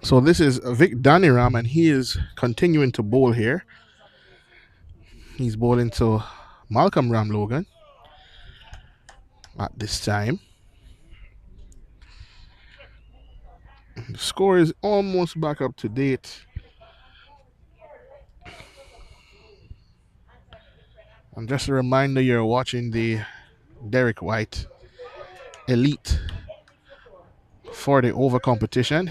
So this is Vic Daniram, and he is continuing to bowl here. He's bowling to Malcolm Ramlogan at this time. The score is almost back up to date. And just a reminder, you're watching the Derek Wight Elite 40 over competition.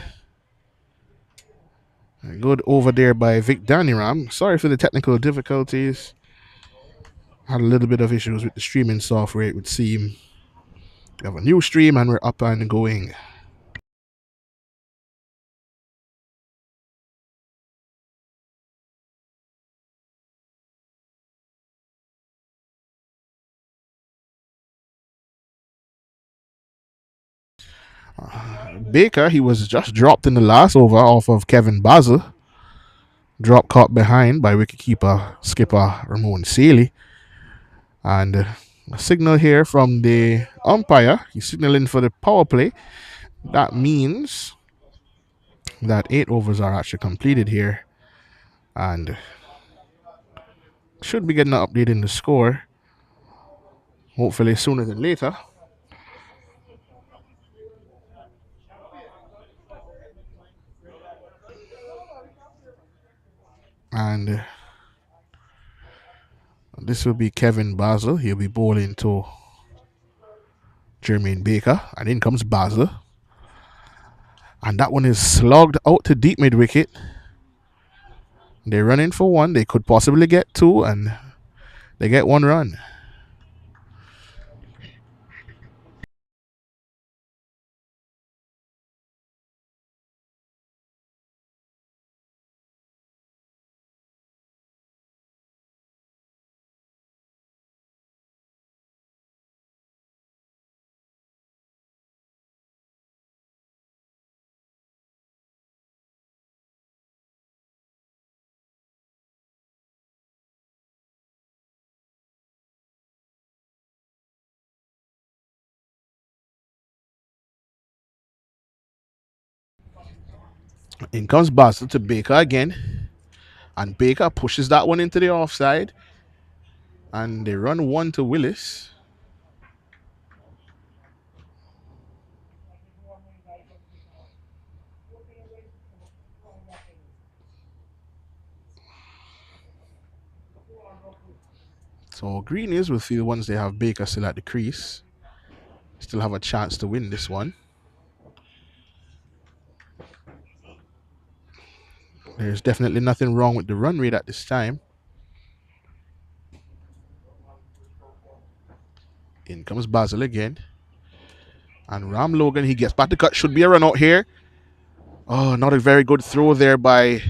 Good over there by Vic Daniram. Sorry for the technical difficulties. Had a little bit of issues with the streaming software, it would seem. We have a new stream and we're up and going. Baker, he was just dropped in the last over off of Kevin Basil. Drop caught behind by wicketkeeper skipper Ramon Sealy. And a signal here from the umpire. He's signaling for the power play. That means that 8 overs are actually completed here. And should be getting an update in the score. Hopefully sooner than later. And this will be Kevin Basil. He'll be bowling to Jermaine Baker. And in comes Basil. And that one is slogged out to deep mid wicket. They're running for one. They could possibly get two, and they get one run. In comes Basil to Baker again. And Baker pushes that one into the offside. And they run one to Willis. So Greenies will feel once they have Baker still at the crease. Still have a chance to win this one. There's definitely nothing wrong with the run rate at this time. In comes Basil again. And Ram Logan, he gets back to cut. Should be a run out here. Oh, not a very good throw there by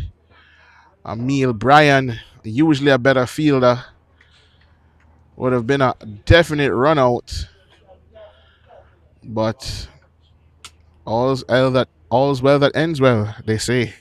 Emil Bryan. Usually a better fielder. Would have been a definite run out. But all's well that ends well, they say.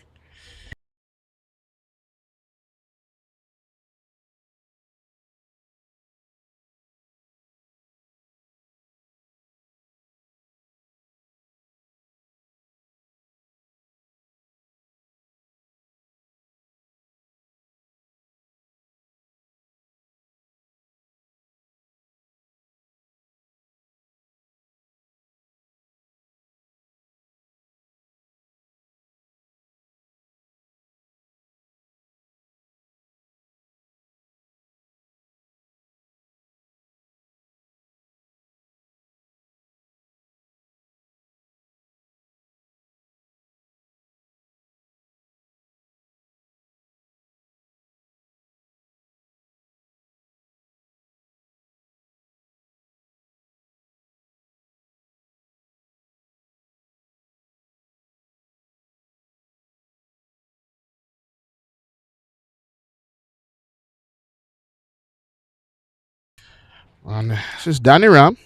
And this is Danny Ram.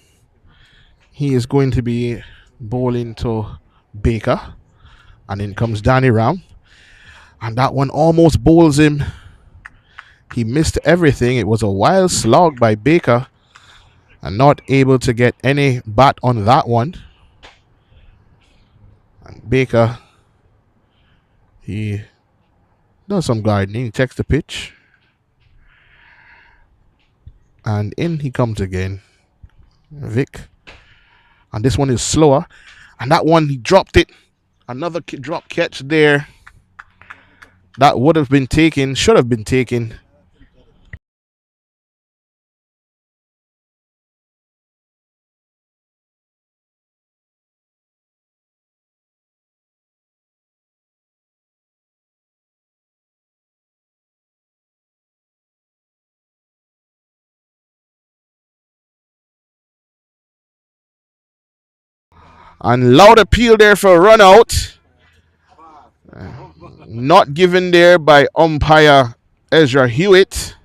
He is going to be bowling to Baker. And in comes Danny Ram. And that one almost bowls him. He missed everything. It was a wild slog by Baker. And not able to get any bat on that one. And Baker He does some gardening, checks the pitch, and in he comes again. Vic. And this one is slower. And that one, he dropped it. Another drop catch there. That would have been taken, should have been taken. And loud appeal there for a run out. Not given there by umpire Ezra Hewitt.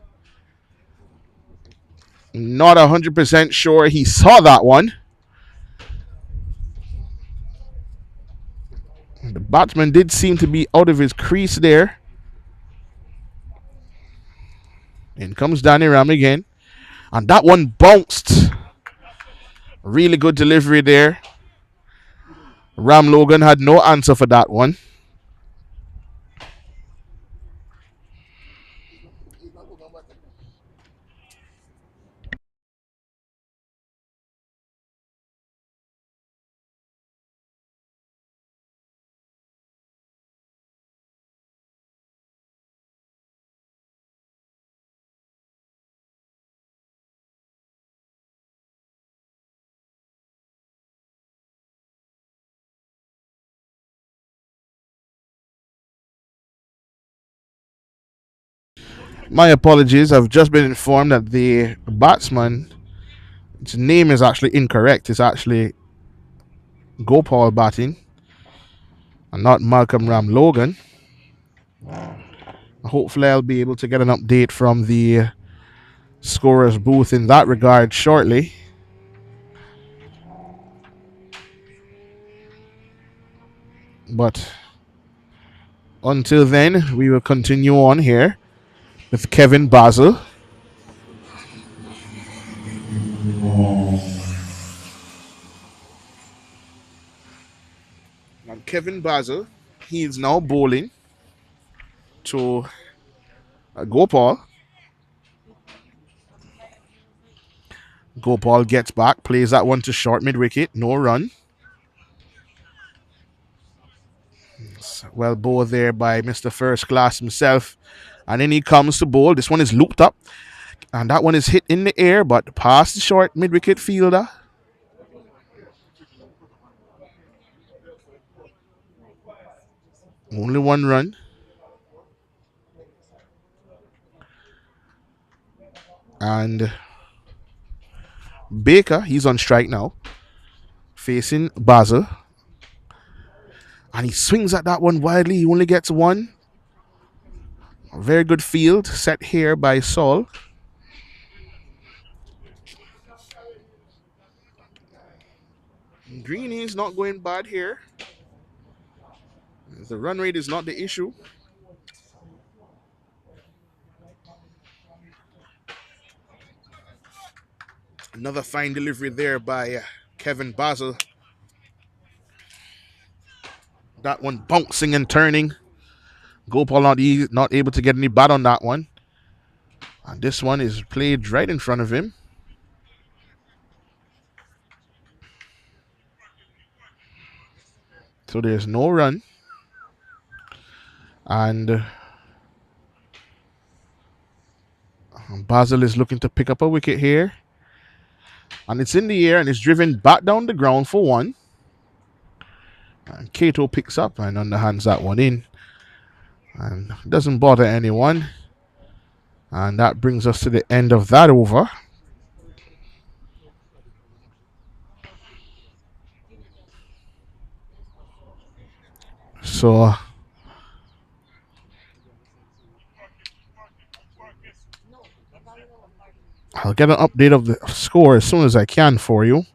Not 100% sure he saw that one. The batsman did seem to be out of his crease there. In comes Danny Ram again. And that one bounced. Really good delivery there. Ram Logan had no answer for that one. My apologies. I've just been informed that the batsman's name is actually incorrect. It's actually Gopal batting and not Malcolm Ram Logan. Hopefully, I'll be able to get an update from the scorer's booth in that regard shortly. But until then, we will continue on here with Kevin Basil. And Kevin Basil, he is now bowling to Gopal. Gopal gets back, plays that one to short mid wicket, no run. Well bowled there by Mr. First Class himself. And then he comes to bowl. This one is looped up. And that one is hit in the air, but past the short mid wicket fielder. Only one run. And Baker, he's on strike now, facing Basil. And he swings at that one wildly. He only gets one. A very good field set here by Saul. Greenies not going bad here. The run rate is not the issue. Another fine delivery there by Kevin Basil. That one bouncing and turning. Gopal not able to get any bat on that one. And this one is played right in front of him. So there's no run. And Basil is looking to pick up a wicket here. And it's in the air and it's driven back down the ground for one. And Kato picks up and underhands that one in. And doesn't bother anyone. And that brings us to the end of that over. So I'll get an update of the score as soon as I can for you.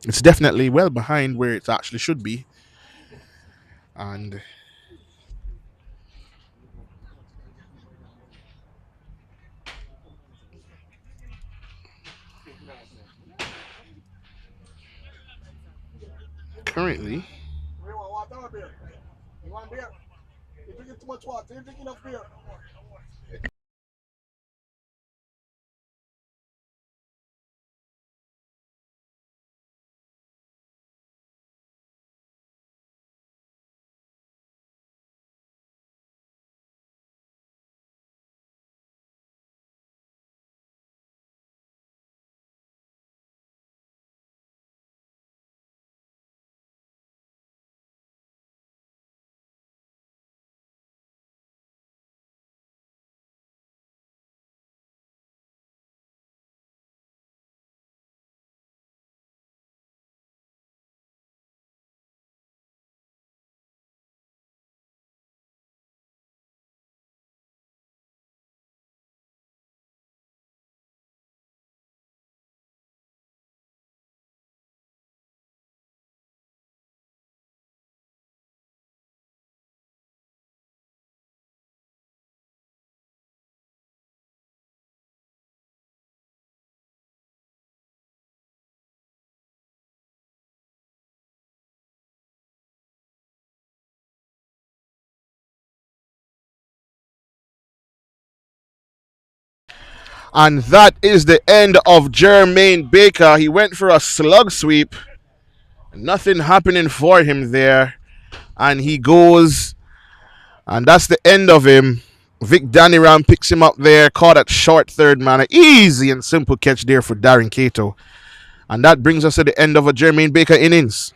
It's definitely well behind where it actually should be. And currently And that is the end of Jermaine Baker. He went for a slug sweep. Nothing happening for him there. And he goes, and that's the end of him. Vic Daniram picks him up there, caught at short third man. An easy and simple catch there for Darren Cato. And that brings us to the end of a Jermaine Baker innings.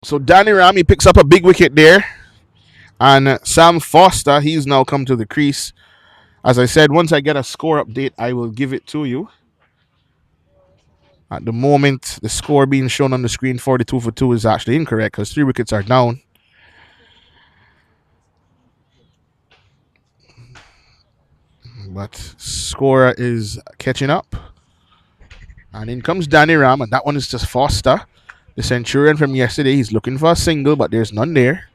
So Danny Ram, picks up a big wicket there. And Sam Foster, he's now come to the crease. As I said, once I get a score update, I will give it to you. At the moment, the score being shown on the screen, 42 for 2, is actually incorrect because 3 wickets are down. But scorer is catching up. And in comes Danny Ram, and that one is just Foster. The Centurion from yesterday, he's looking for a single, but there's none there.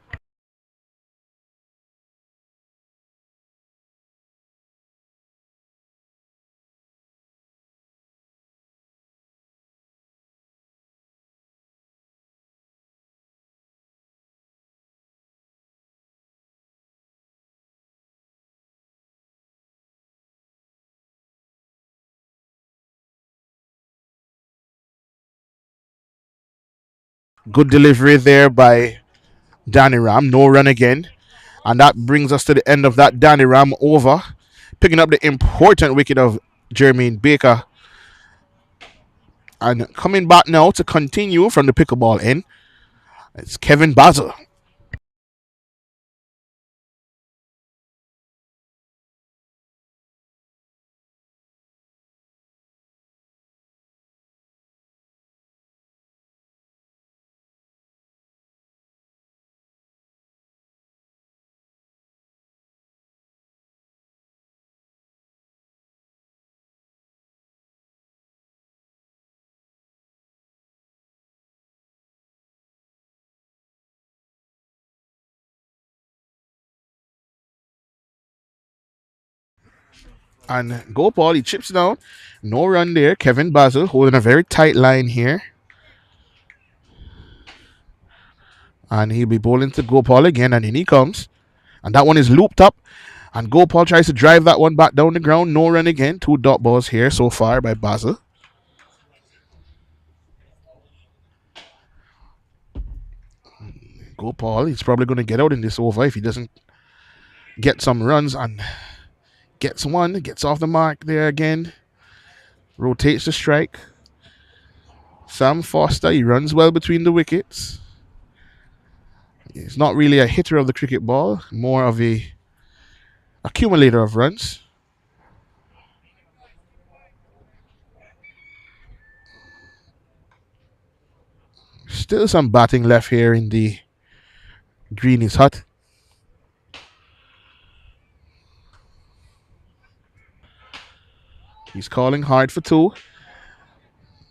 Good delivery there by Danny Ram. No run again. And that brings us to the end of that Danny Ram over. Picking up the important wicket of Jermaine Baker. And coming back now to continue from the pickleball end, it's Kevin Basil. And Gopal, he chips down. No run there. Kevin Basil holding a very tight line here. And he'll be bowling to Gopal again. And in he comes. And that one is looped up. And Gopal tries to drive that one back down the ground. No run again. 2 dot balls here so far by Basil. Gopal, he's probably going to get out in this over if he doesn't get some runs. And gets one. Gets off the mark there again. Rotates the strike. Sam Foster, he runs well between the wickets. He's not really a hitter of the cricket ball, more of a accumulator of runs. Still some batting left here in the Greenies hut. He's calling hard for 2.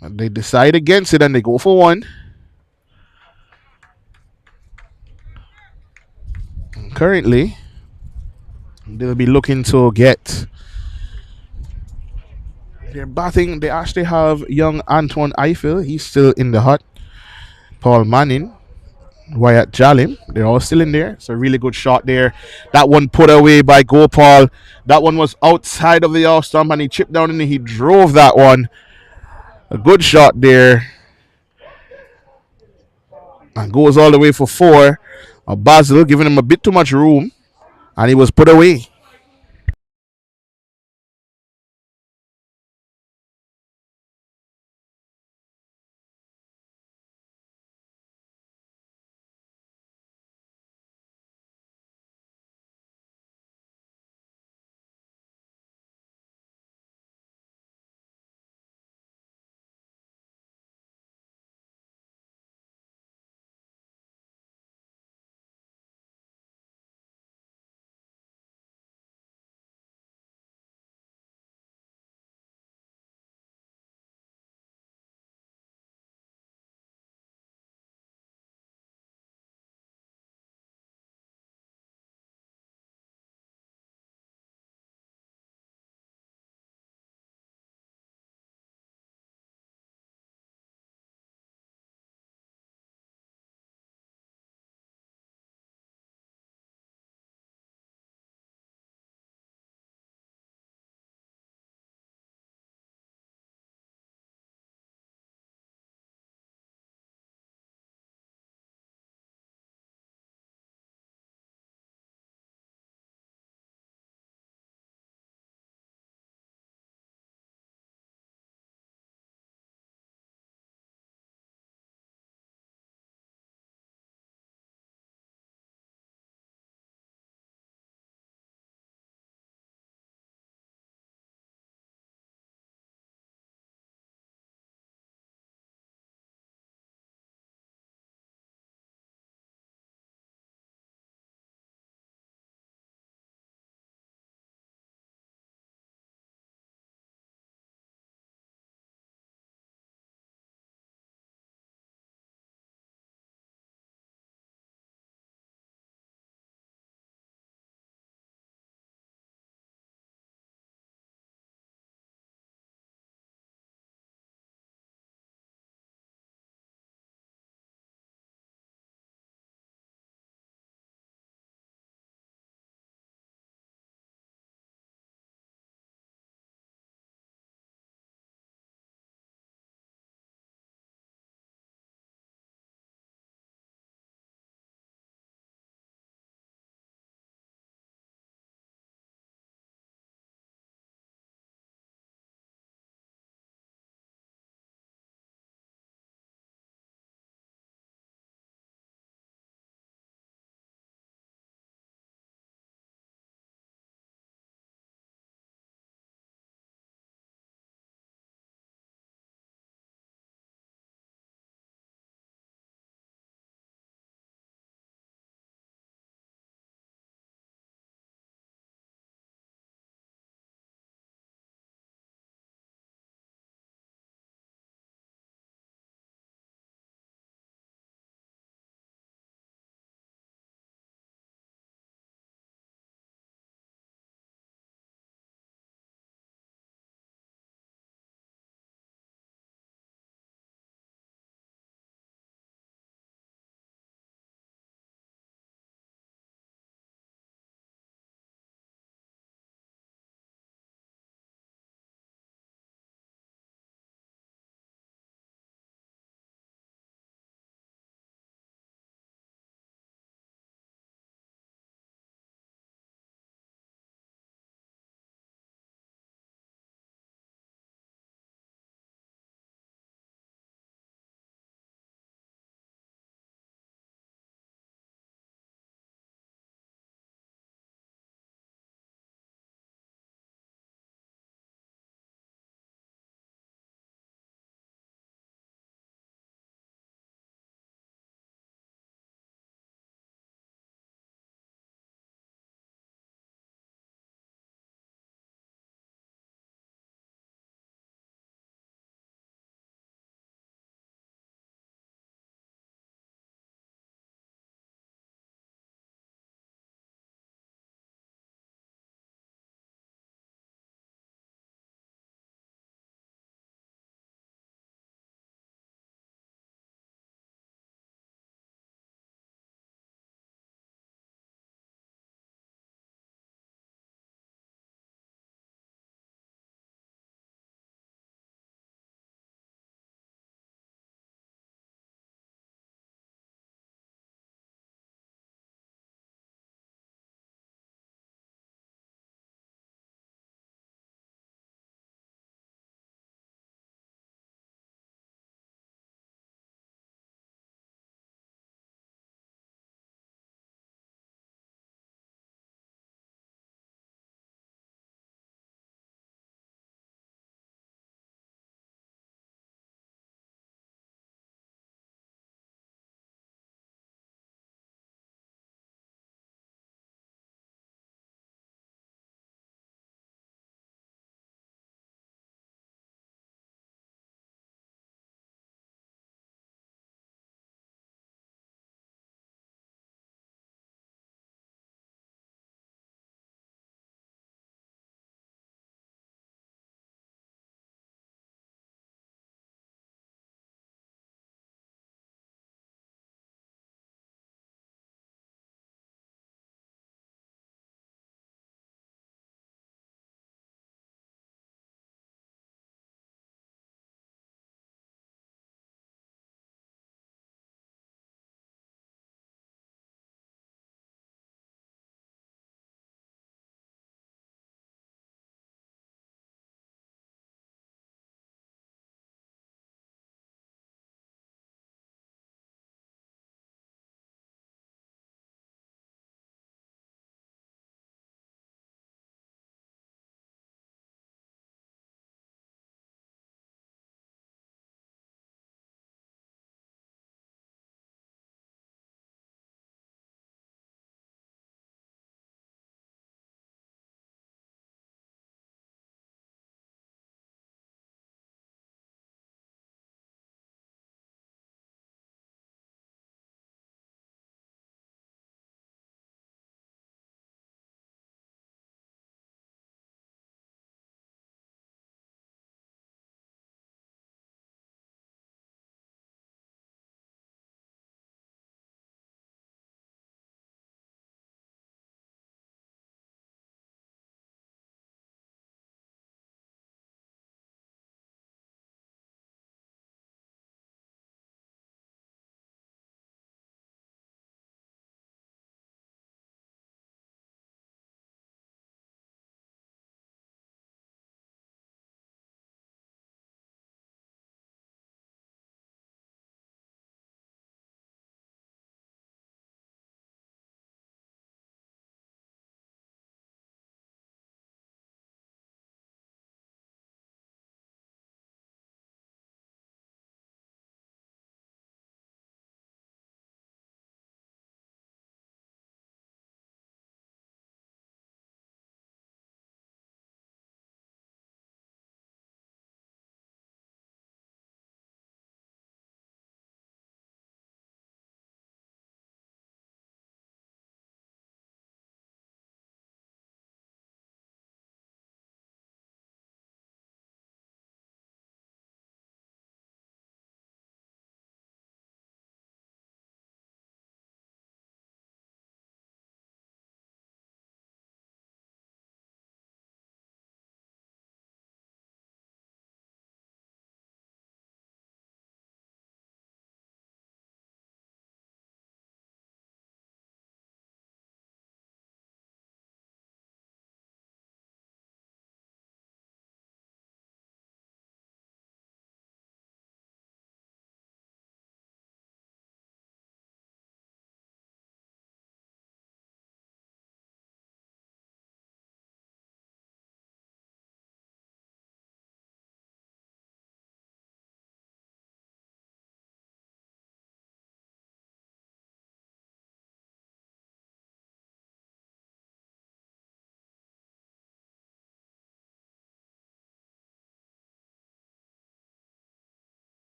And they decide against it and they go for 1. And currently, they'll be looking to get their batting. They actually have young Antoine Eiffel. He's still in the hut. Paul Manning, Wight Jalim. They're all still in there. It's a really good shot there. That one put away by Gopal. That one was outside of the off stump and he chipped down and he drove that one. A good shot there. And goes all the way for 4. Basil giving him a bit too much room. And he was put away.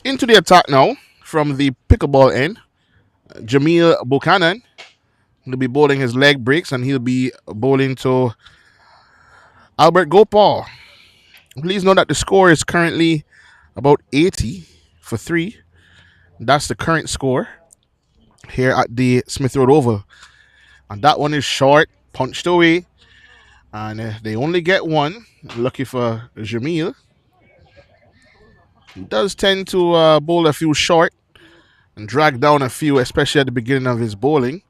Into the attack now from the pickleball end. Jamil Buchanan will be bowling his leg breaks, and he'll be bowling to Albert Gopal. Please note that the score is currently about 80 for 3. That's the current score here at the Smith Road Oval. And that one is short, punched away, and they only get one. Lucky for Jamil. He does tend to bowl a few short and drag down a few, especially at the beginning of his bowling.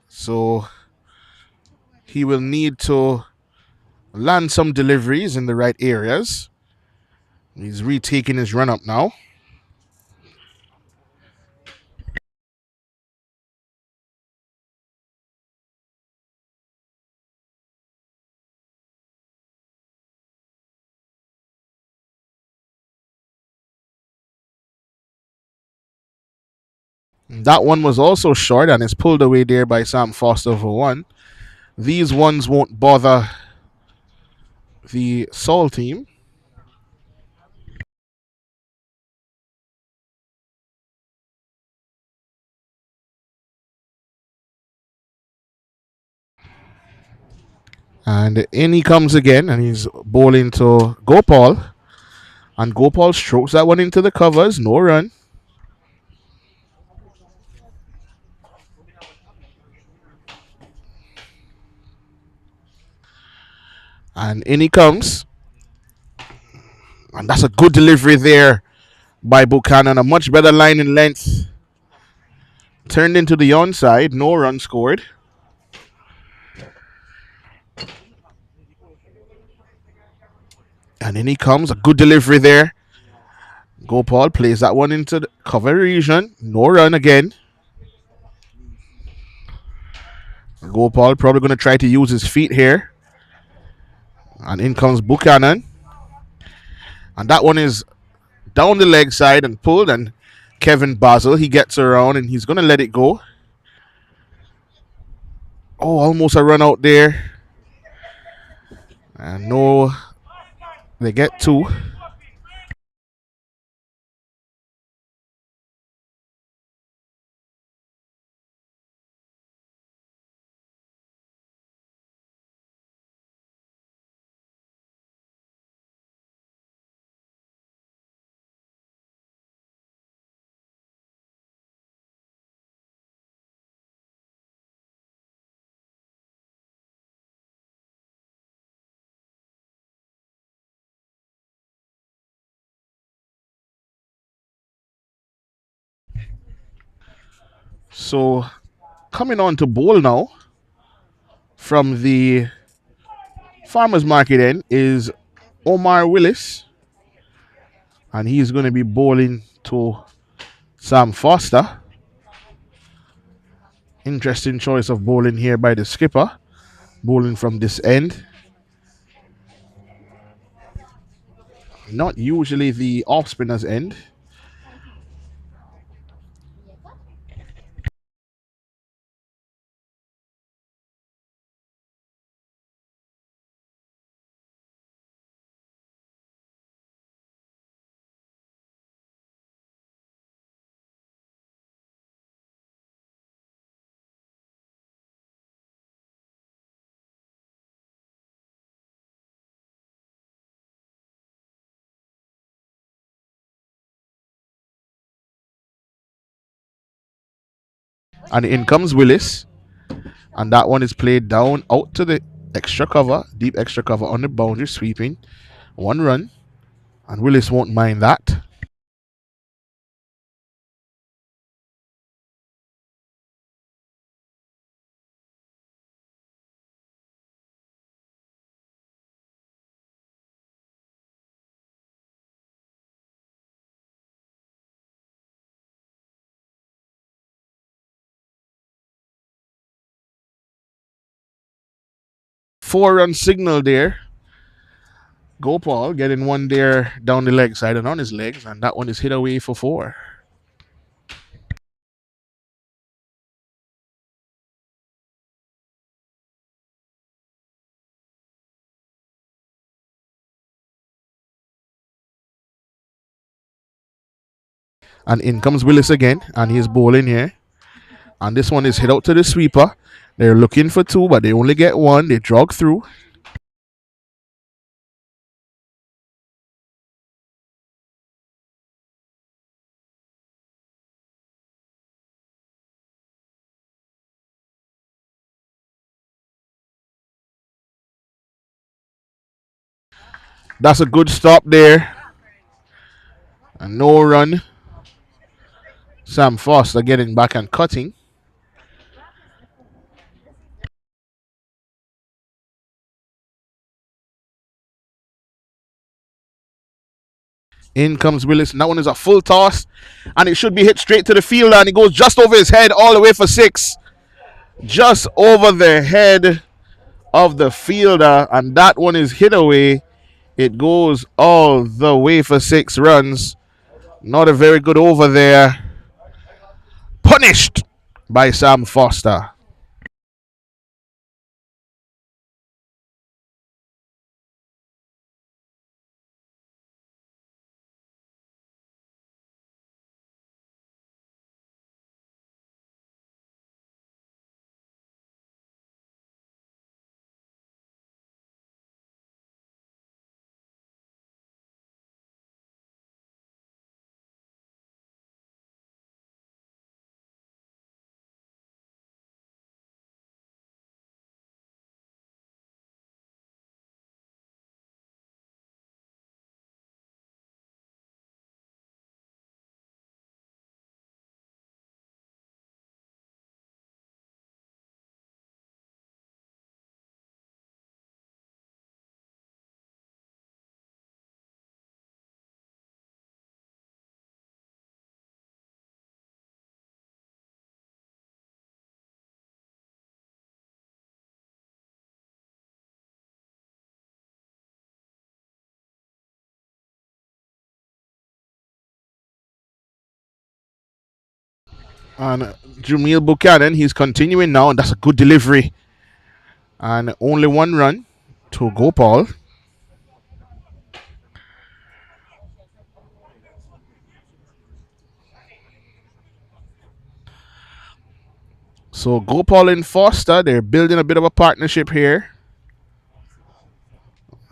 So he will need to land some deliveries in the right areas. He's retaking his run up now. That one was also short and is pulled away there by Sam Foster for one. These ones won't bother the Seoul team. And in he comes again, and he's bowling to Gopal. And Gopal strokes that one into the covers. No run. And in he comes. And that's a good delivery there by Buchanan. A much better line in length. Turned into the onside. No run scored. And in he comes. A good delivery there. Gopal plays that one into the cover region. No run again. Gopal probably going to try to use his feet here. And in comes Buchanan. And that one is down the leg side and pulled. And Kevin Basel, he gets around and he's going to let it go. Oh, almost a run out there. And no, they get two. So coming on to bowl now from the farmers market end is Omar Willis. And he's going to be bowling to Sam Foster. Interesting choice of bowling here by the skipper. Bowling from this end. Not usually the off spinner's end. And in comes Willis. And that one is played down out to the extra cover, deep extra cover on the boundary, sweeping. One run. And Willis won't mind that. Four-run signal there. Gopal getting one there down the leg side and on his legs, and that one is hit away for four. And in comes Willis again, and he's bowling here. And this one is hit out to the sweeper. They're looking for two, but they only get one. They jog through. That's a good stop there. And no run. Sam Foster getting back and cutting. In comes Willis, and that one is a full toss, and it should be hit straight to the fielder, and it goes just over his head all the way for 6. Just over the head of the fielder, and that one is hit away. It goes all the way for 6 runs. Not a very good over there. Punished by Sam Foster. And Jamil Buchanan, he's continuing now, and that's a good delivery. And only one run to Gopal. So Gopal and Foster, they're building a bit of a partnership here.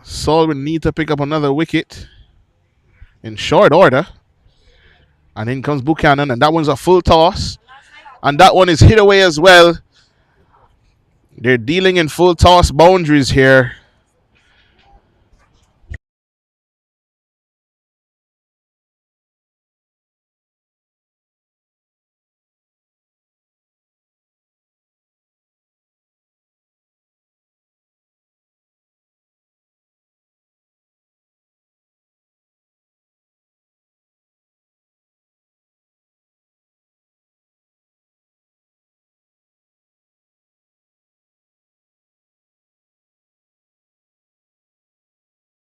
Saul will need to pick up another wicket in short order. And in comes Buchanan, and that one's a full toss. And that one is hit away as well. They're dealing in full toss boundaries here.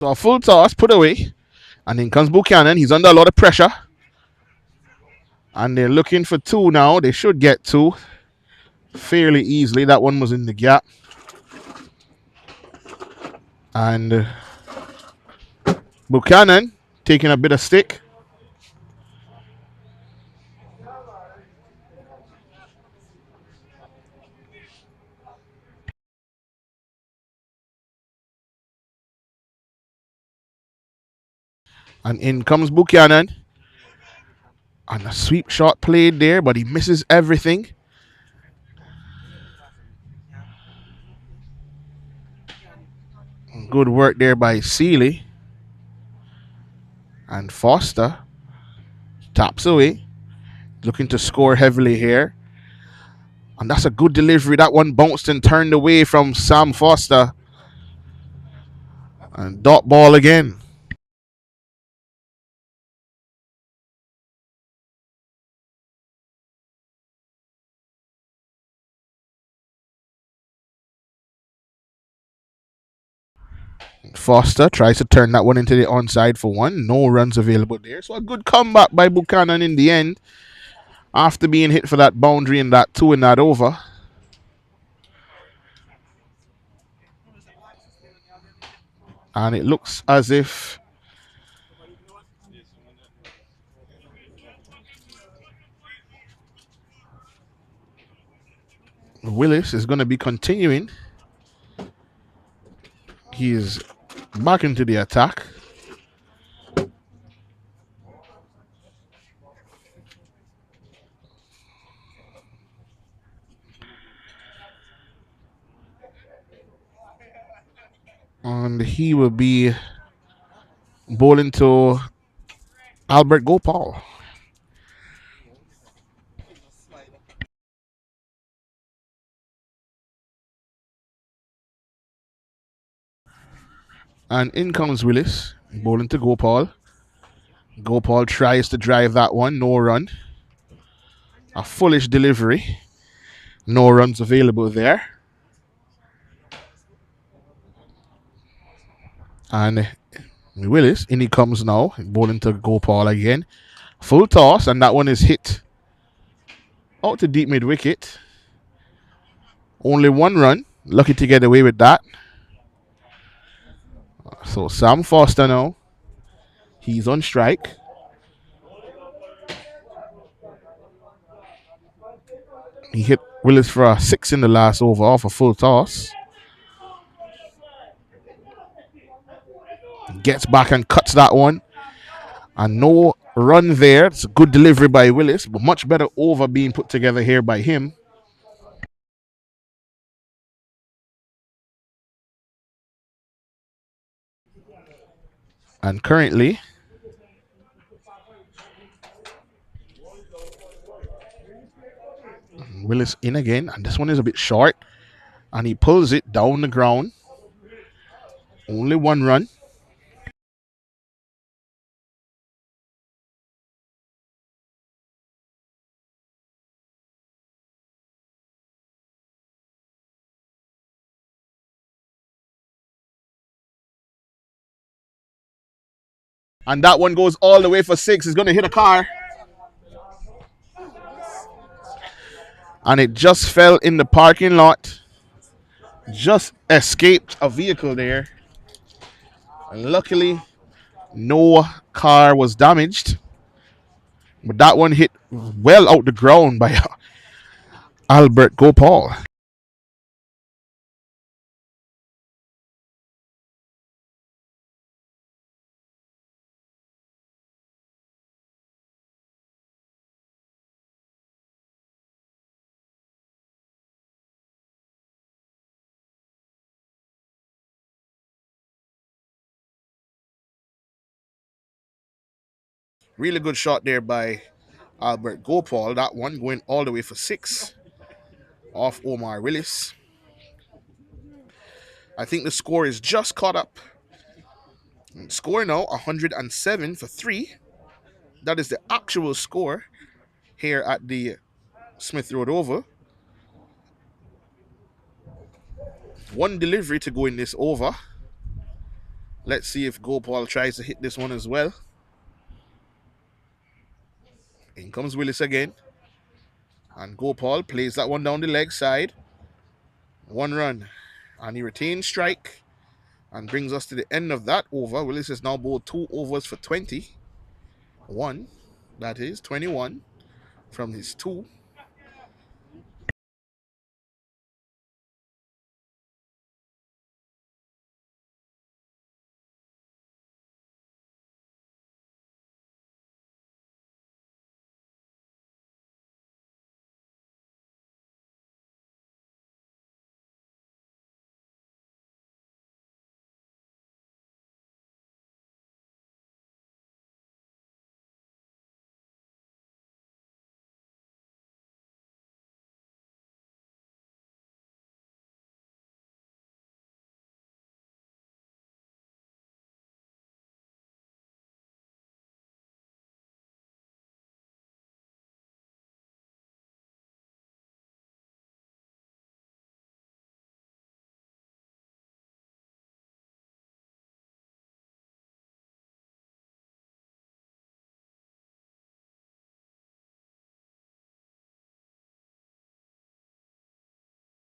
So a full toss put away. And in comes Buchanan. He's under a lot of pressure. And they're looking for two now. They should get two fairly easily. That one was in the gap. And Buchanan taking a bit of stick. And in comes Buchanan. And a sweep shot played there, but he misses everything. Good work there by Seeley. And Foster taps away. Looking to score heavily here. And that's a good delivery. That one bounced and turned away from Sam Foster. And dot ball again. Foster tries to turn that one into the onside for one. No runs available there. So a good comeback by Buchanan in the end. After being hit for that boundary and that two in that over. And it looks as if Willis is going to be continuing. He is back into the attack. And he will be bowling to Albert Gopal. And in comes Willis, bowling to Gopal. Gopal tries to drive that one, no run. A foolish delivery. No runs available there. And Willis, in he comes now, bowling to Gopal again. Full toss, and that one is hit out to deep mid wicket. Only one run. Lucky to get away with that. So Sam Foster now. He's on strike. He hit Willis for a 6 in the last over off a full toss. Gets back and cuts that one. And no run there. It's a good delivery by Willis, but much better over being put together here by him. And currently, Willis in again. And this one is a bit short. And he pulls it down the ground. Only one run. And that one goes all the way for 6. It's going to hit a car. And it just fell in the parking lot. Just escaped a vehicle there. And luckily, no car was damaged. But that one hit well out the ground by Albert Gopal. Really good shot there by Albert Gopal. That one going all the way for 6 off Omar Willis. I think the score is just caught up. Score now 107 for 3. That is the actual score here at the Smith Road Oval. One delivery to go in this over. Let's see if Gopal tries to hit this one as well. In comes Willis again. And Gopal plays that one down the leg side. One run. And he retains strike. And brings us to the end of that over. Willis has now bowled 2 overs for 20. One, that is 21 from his 2.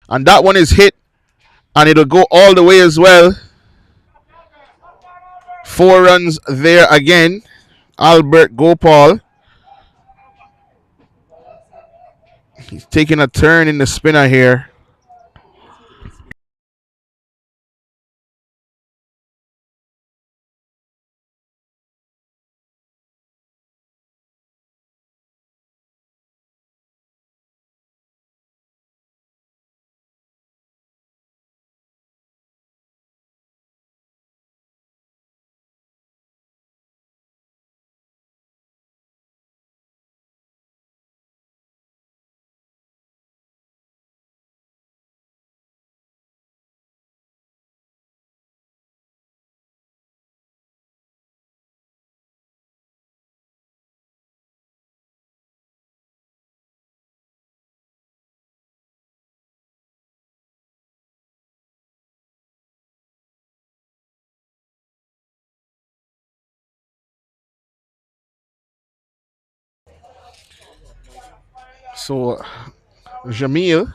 And that one is hit. And it'll go all the way as well. 4 runs there again. Albert Gopal. He's taking a turn in the spinner here. So Jamil,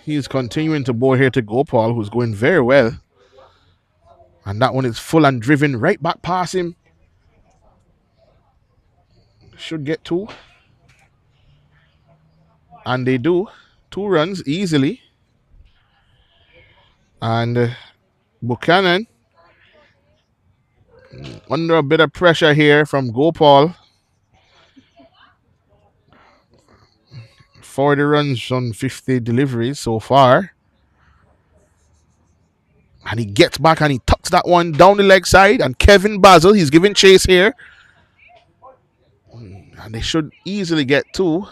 he's continuing to bowl here to Gopal, who's going very well. And that one is full and driven right back past him. Should get two. And they do. 2 runs easily. And Buchanan under a bit of pressure here from Gopal. 40 runs on 50 deliveries so far. And he gets back and he tucks that one down the leg side. And Kevin Basil, he's giving chase here. And they should easily get two.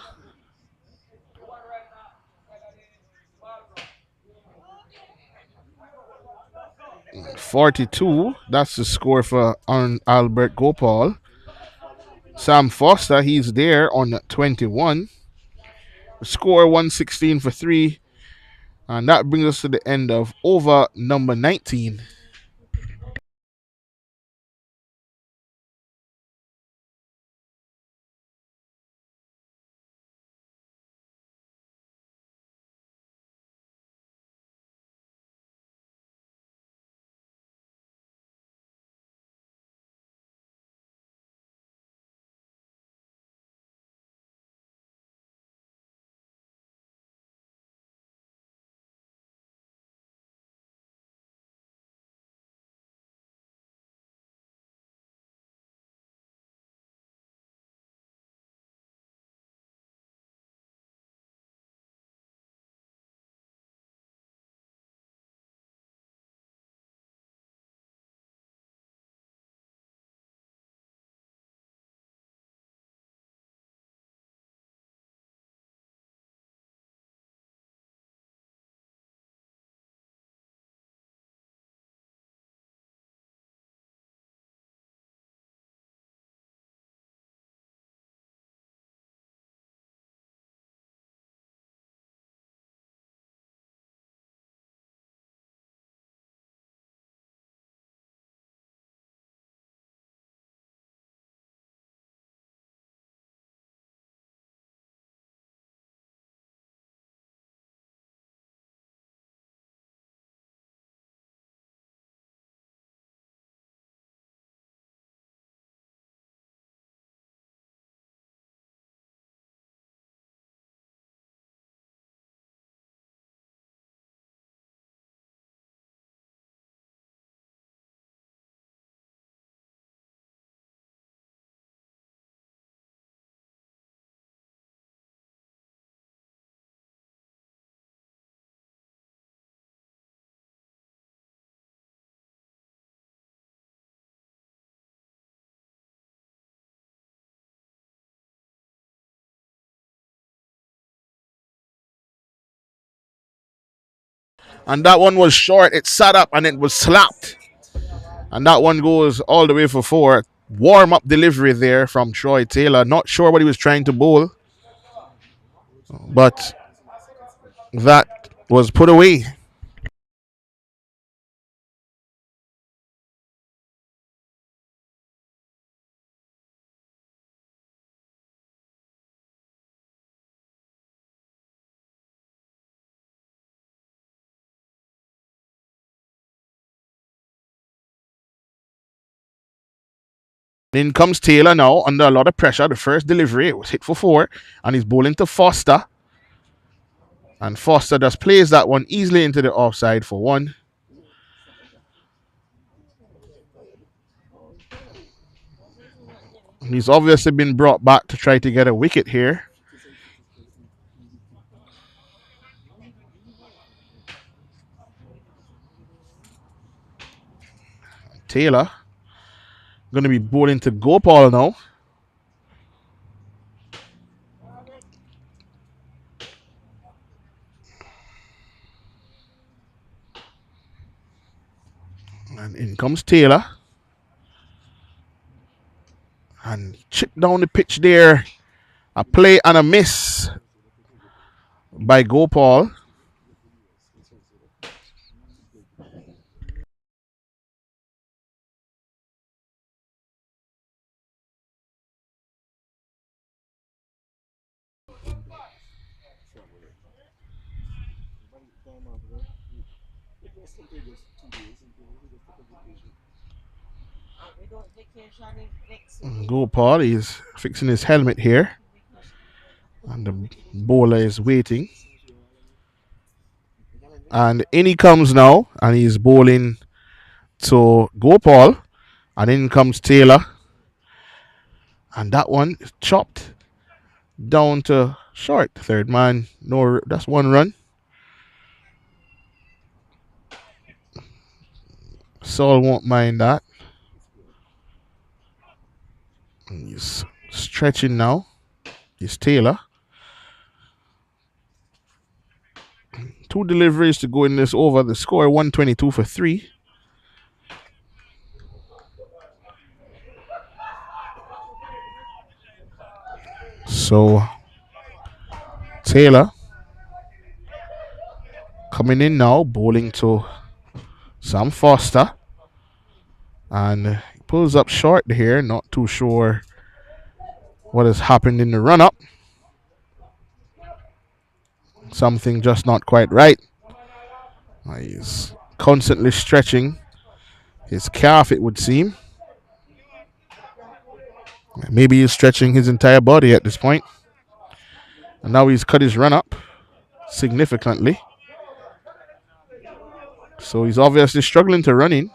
42. That's the score for Albert Gopal. Sam Foster, he's there on 21. Score 116 for 3. And that brings us to the end of over number 19. And that one was short. It sat up and it was slapped. And that one goes all the way for 4. Warm up delivery there from Troy Taylor. Not sure what he was trying to bowl, but that was put away. In comes Taylor now under a lot of pressure. The first delivery, it was hit for 4, and he's bowling to Foster. And Foster just plays that one easily into the offside for 1. He's obviously been brought back to try to get a wicket here. Taylor going to be bowling to Gopal now. And in comes Taylor. And chip down the pitch there. A play and a miss by Gopal. Gopal is fixing his helmet here. And the bowler is waiting. And in he comes now. And he's bowling to Gopal. And in comes Taylor. And that one is chopped down to short. Third man. No, that's 1 run. Saul won't mind that. He's stretching now. He's Taylor. 2 deliveries to go in this over. The score 122 for 3. So Taylor coming in now, bowling to Sam Foster. And he pulls up short here. Not too sure what has happened in the run-up. Something just not quite right. He's constantly stretching his calf, it would seem. Maybe he's stretching his entire body at this point. And now he's cut his run-up significantly. So he's obviously struggling to run in.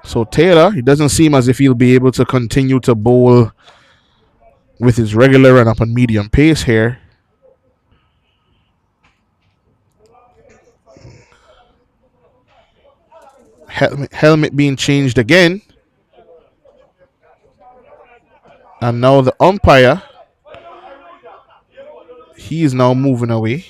So Taylor, he doesn't seem as if he'll be able to continue to bowl with his regular run up and medium pace here. Helmet being changed again. And now the umpire, he is now moving away.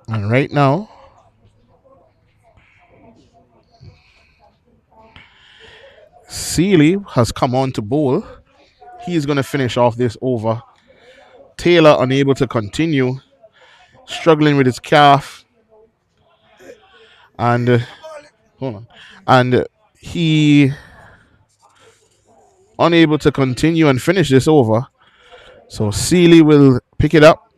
And right now, Sealy has come on to bowl. He's going to finish off this over. Taylor unable to continue, struggling with his calf. And hold on. And he unable to continue and finish this over. So Sealy will pick it up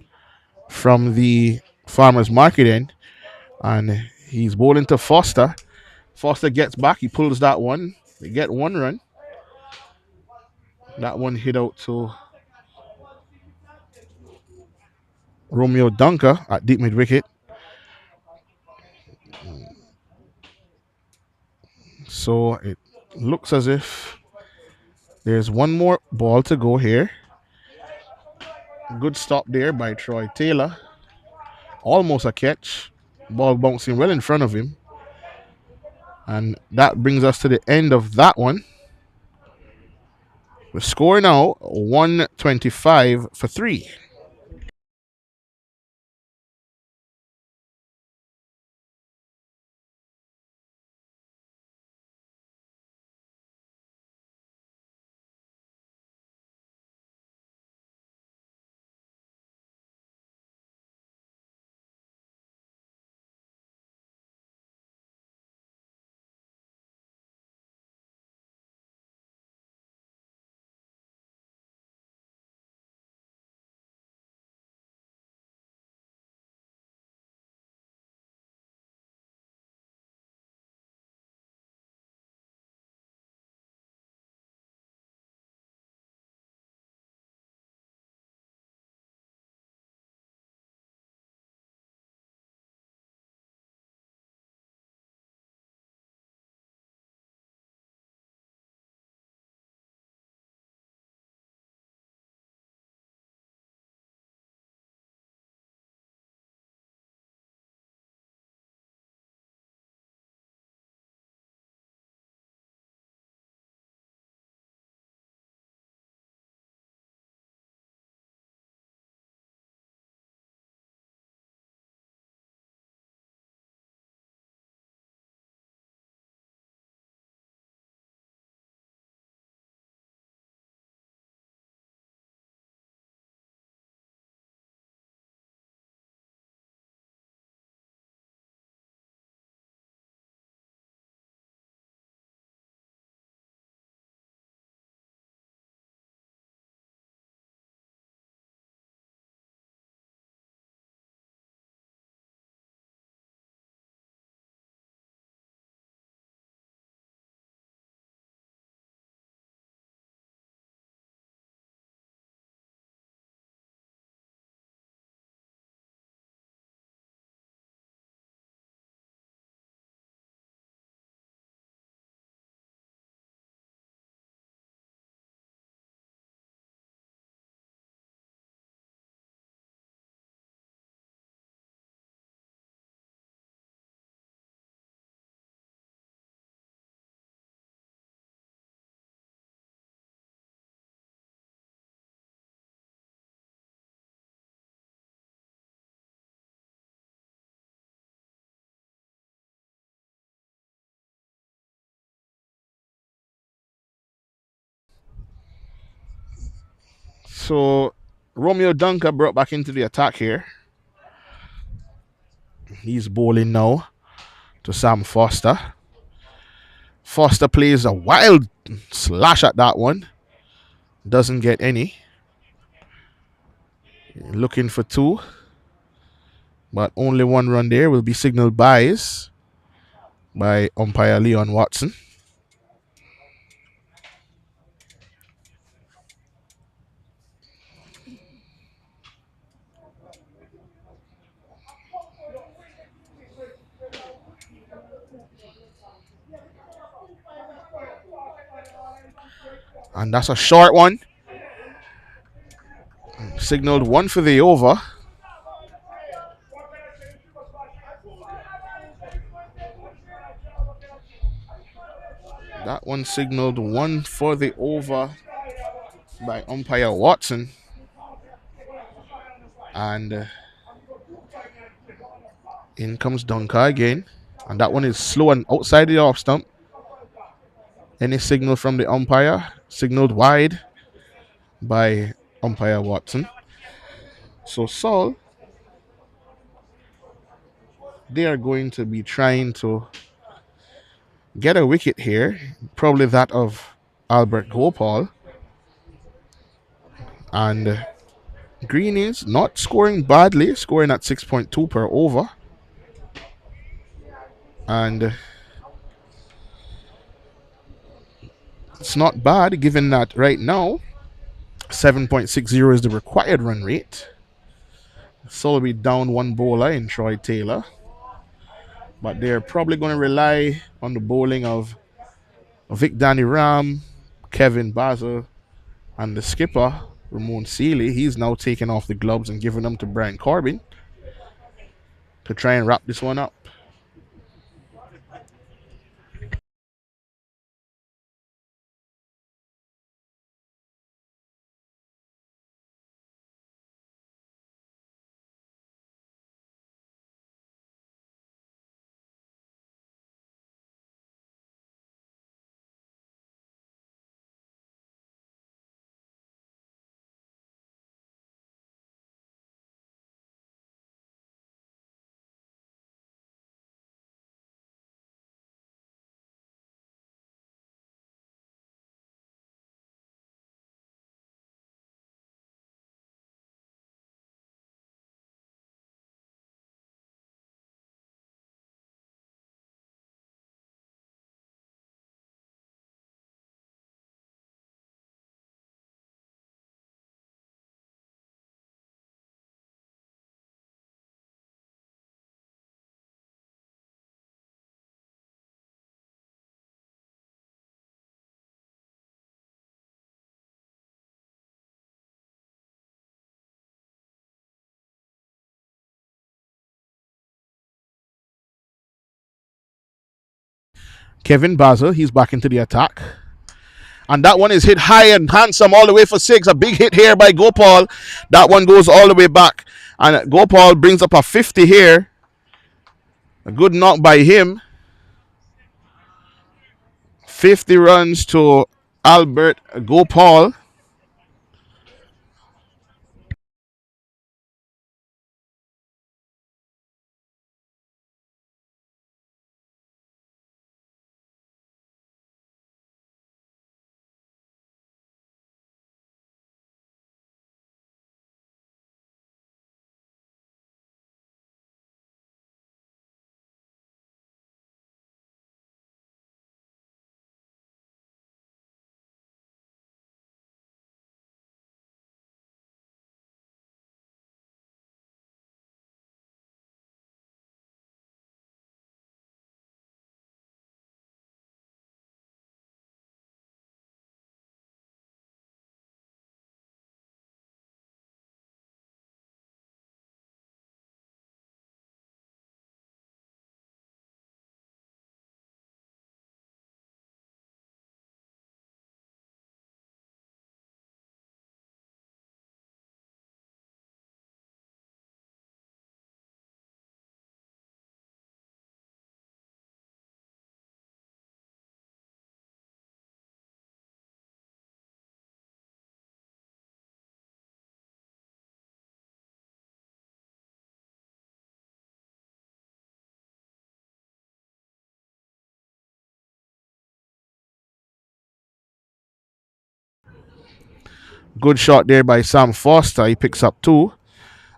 from the farmer's market end. And he's bowling to Foster. Foster gets back. He pulls that one. They get 1 run. That one hit out to Romeo Dunker at deep mid wicket. So it looks as if there's 1 more ball to go here. Good stop there by Troy Taylor. Almost a catch. Ball bouncing well in front of him. And that brings us to the end of that one. The score now 125 for 3. So Romeo Dunker brought back into the attack here. He's bowling now to Sam Foster. Foster plays a wild slash at that one. Doesn't get any. Looking for two. But only one run there will be signaled byes by umpire Leon Watson. And that's a short one. Signaled one for the over. That one signaled one for the over by umpire Watson. And in comes Dunker again. And that one is slow and outside the off stump. Any signal from the umpire? Signaled wide by umpire Watson. So Saul, they are going to be trying to get a wicket here. Probably that of Albert Gopal. And Greenies not scoring badly, scoring at 6.2 per over. And it's not bad given that right now 7.60 is the required run rate. So will be down one bowler in Troy Taylor. But they're probably going to rely on the bowling of Vic Danny Ram, Kevin Basil, and the skipper, Ramon Seeley. He's now taking off the gloves and giving them to Brian Corbin to try and wrap this one up. Kevin Basil, he's back into the attack. And that one is hit high and handsome all the way for six. A big hit here by Gopal. That one goes all the way back. And Gopal brings up a 50 here. A good knock by him. 50 runs to Albert Gopal. Good shot there by Sam Foster. He picks up two.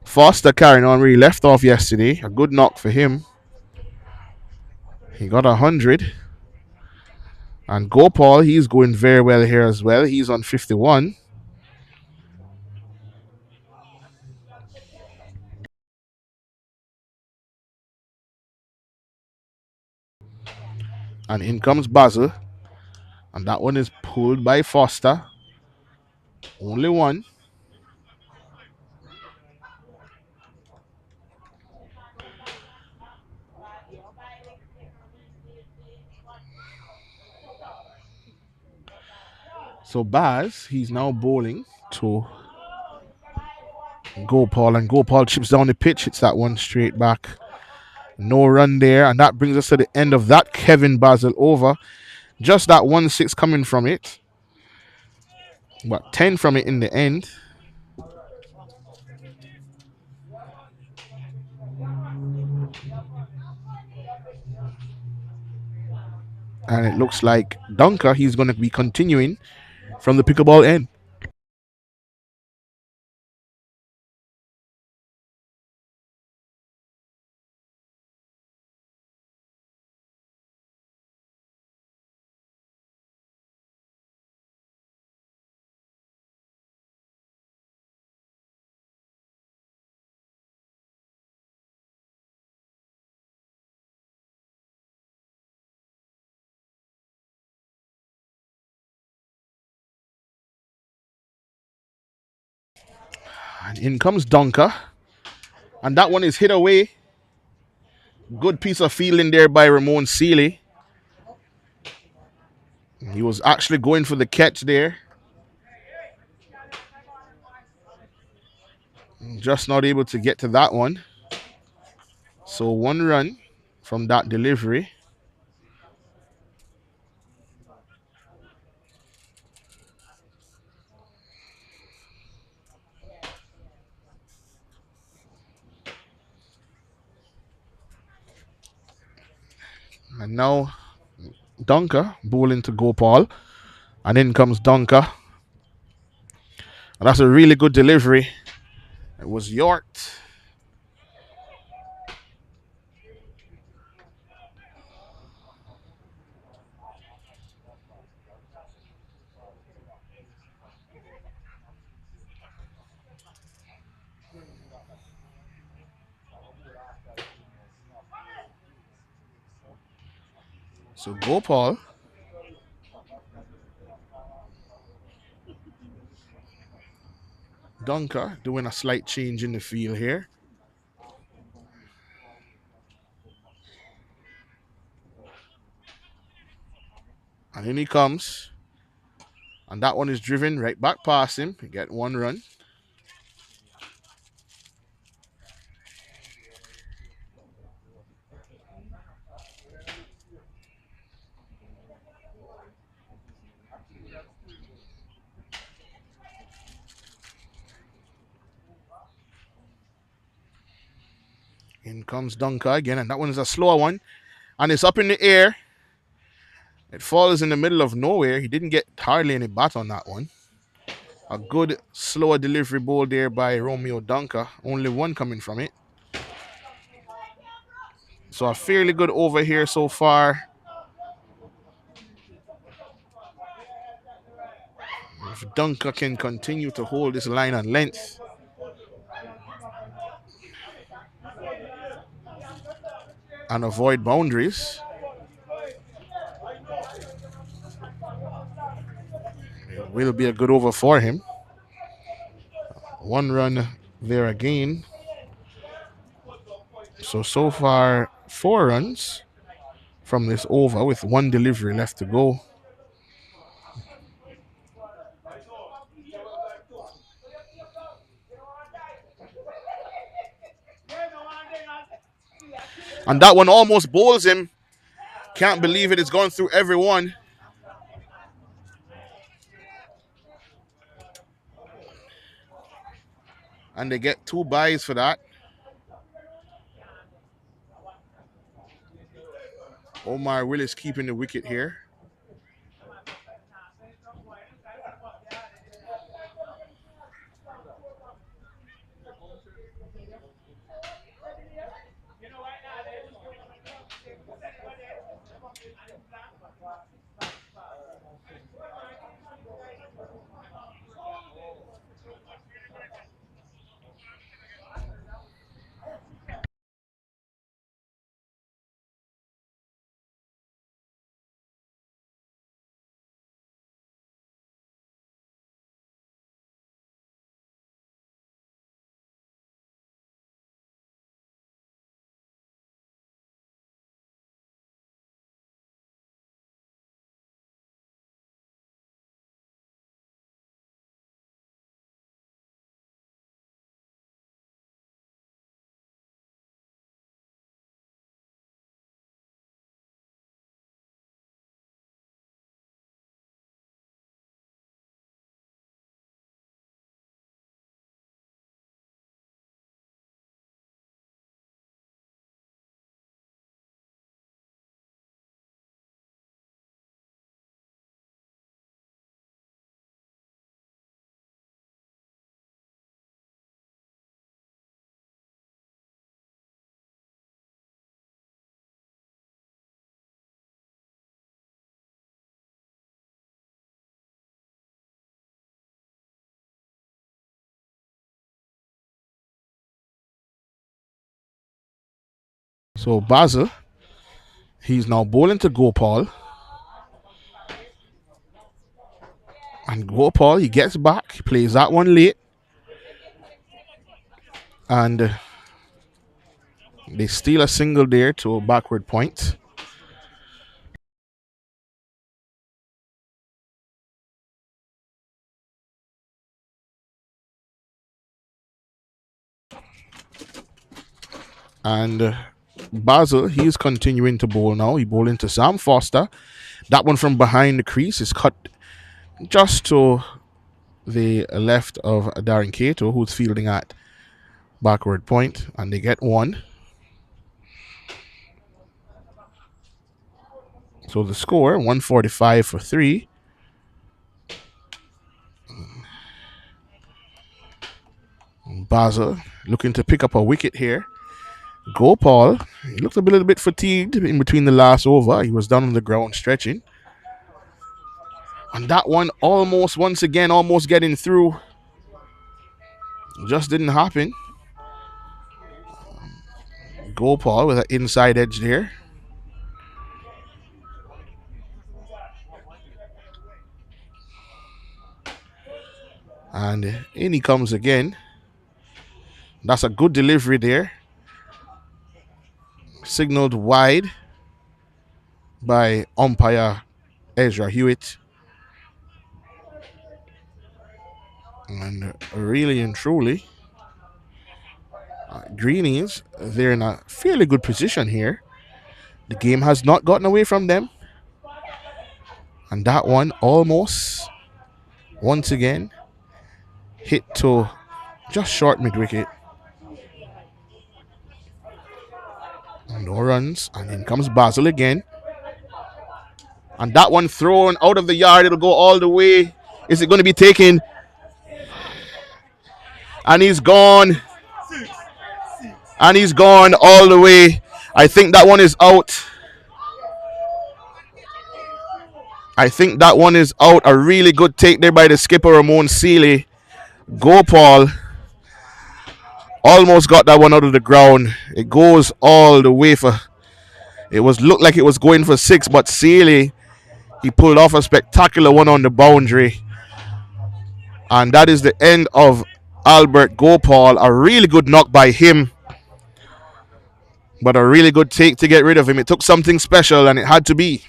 Foster carrying on where he left off yesterday. A good knock for him. He got 100. And Gopal, he's going very well here as well. He's on 51. And in comes Basil. And that one is pulled by Foster. Only one. So Baz, he's now bowling to Gopal. And Gopal chips down the pitch. Hits that one straight back. No run there. And that brings us to the end of that Kevin Basil over. Just that 1-6 coming from it. But 10 from it in the end. And it looks like Dunker, he's going to be continuing from the pickleball end. And in comes Dunker. And that one is hit away. Good piece of fielding there by Ramon Seeley. He was actually going for the catch there. Just not able to get to that one. So 1 run from that delivery. And now Dunker bowling to Gopal. And in comes Dunker. And that's a really good delivery. It was Yorked. So Gopal. Dunker doing a slight change in the field here. And in he comes. And that one is driven right back past him. He get 1 run. In comes Dunker again. And that one is a slower one. And it's up in the air. It falls in the middle of nowhere. He didn't get hardly any bat on that one. A good slower delivery ball there by Romeo Dunker. Only 1 coming from it. So a fairly good over here so far. If Dunker can continue to hold this line and length. And avoid boundaries. It will be a good over for him. 1 run there again. So far 4 runs from this over with 1 delivery left to go. And that one almost bowls him. Can't believe it. It's gone through everyone. And they get 2 byes for that. Omar Willis keeping the wicket here. So Basel, he's now bowling to Gopal. And Gopal, he gets back, he plays that one late. And they steal a single there to a backward point. And Basel, he's continuing to bowl now. He bowling to Sam Foster. That one from behind the crease is cut just to the left of Darren Cato, who's fielding at backward point, and they get one. So the score 145 for 3. Basel looking to pick up a wicket here. Gopal, he looked a little bit fatigued in between the last over. He was down on the ground stretching. And that one almost, once again, almost getting through. Just didn't happen. Gopal with an inside edge there. And in he comes again. That's a good delivery there. Signaled wide by umpire Ezra Hewitt. And really and truly, Greenies, they're in a fairly good position here. The game has not gotten away from them. And that one almost, once again, hit to just short mid wicket. No runs. And in comes Basel again. And that one thrown out of the yard. It'll go all the way. Is it going to be taken? And he's gone. And he's gone all the way. I think that one is out. I think that one is out. A really good take there by the skipper, Ramon Seeley. Gopal almost got that one out of the ground. It goes all the way for. It was looked like it was going for 6, but Seeley, he pulled off a spectacular one on the boundary. And that is the end of Albert Gopal. A really good knock by him, but a really good take to get rid of him. It took something special, and it had to be.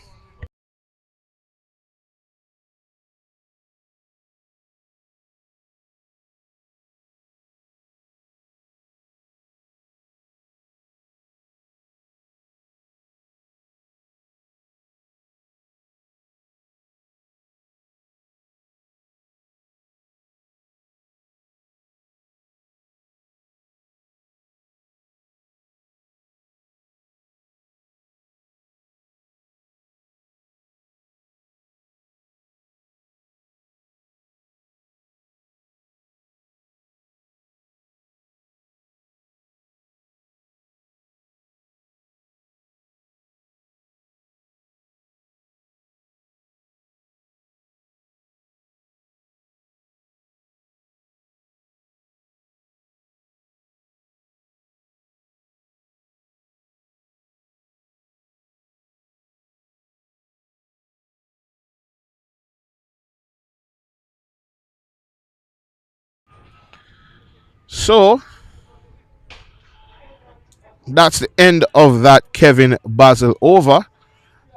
So that's the end of that Kevin Basil over.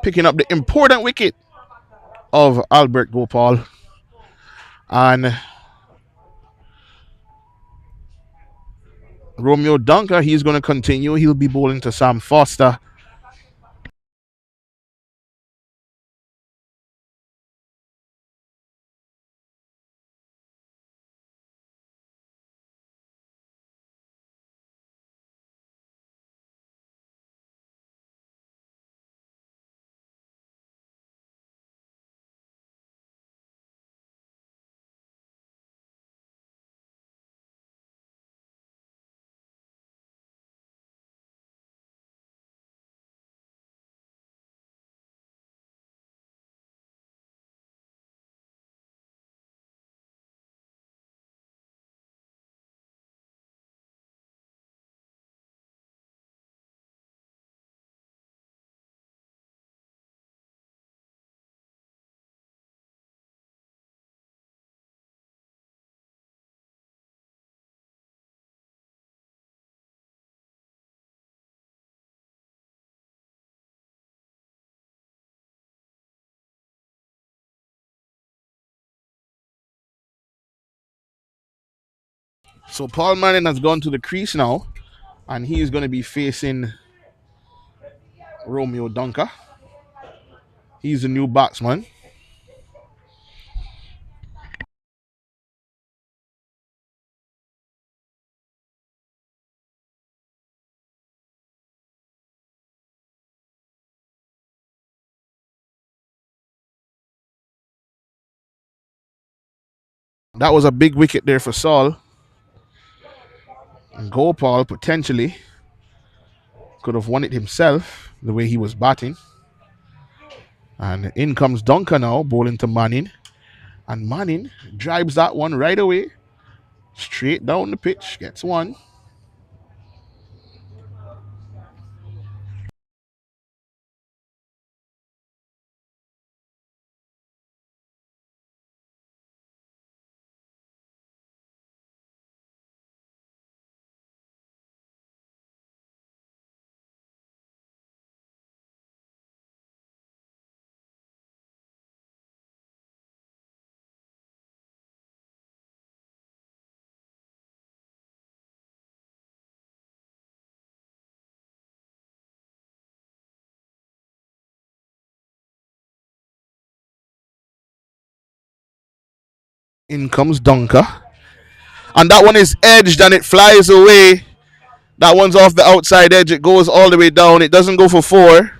Picking up the important wicket of Albert Gopal. And Romeo Dunker, he's going to continue. He'll be bowling to Sam Foster. So Paul Manning has gone to the crease now, and he's going to be facing Romeo Dunker. He's a new batsman. That was a big wicket there for Saul. And Gopal potentially could have won it himself the way he was batting. And in comes Dunker now, bowling to Manning. And Manning drives that one right away. Straight down the pitch, gets one. In comes Dunker. And that one is edged and it flies away. That one's off the outside edge. It goes all the way down. It doesn't go for four.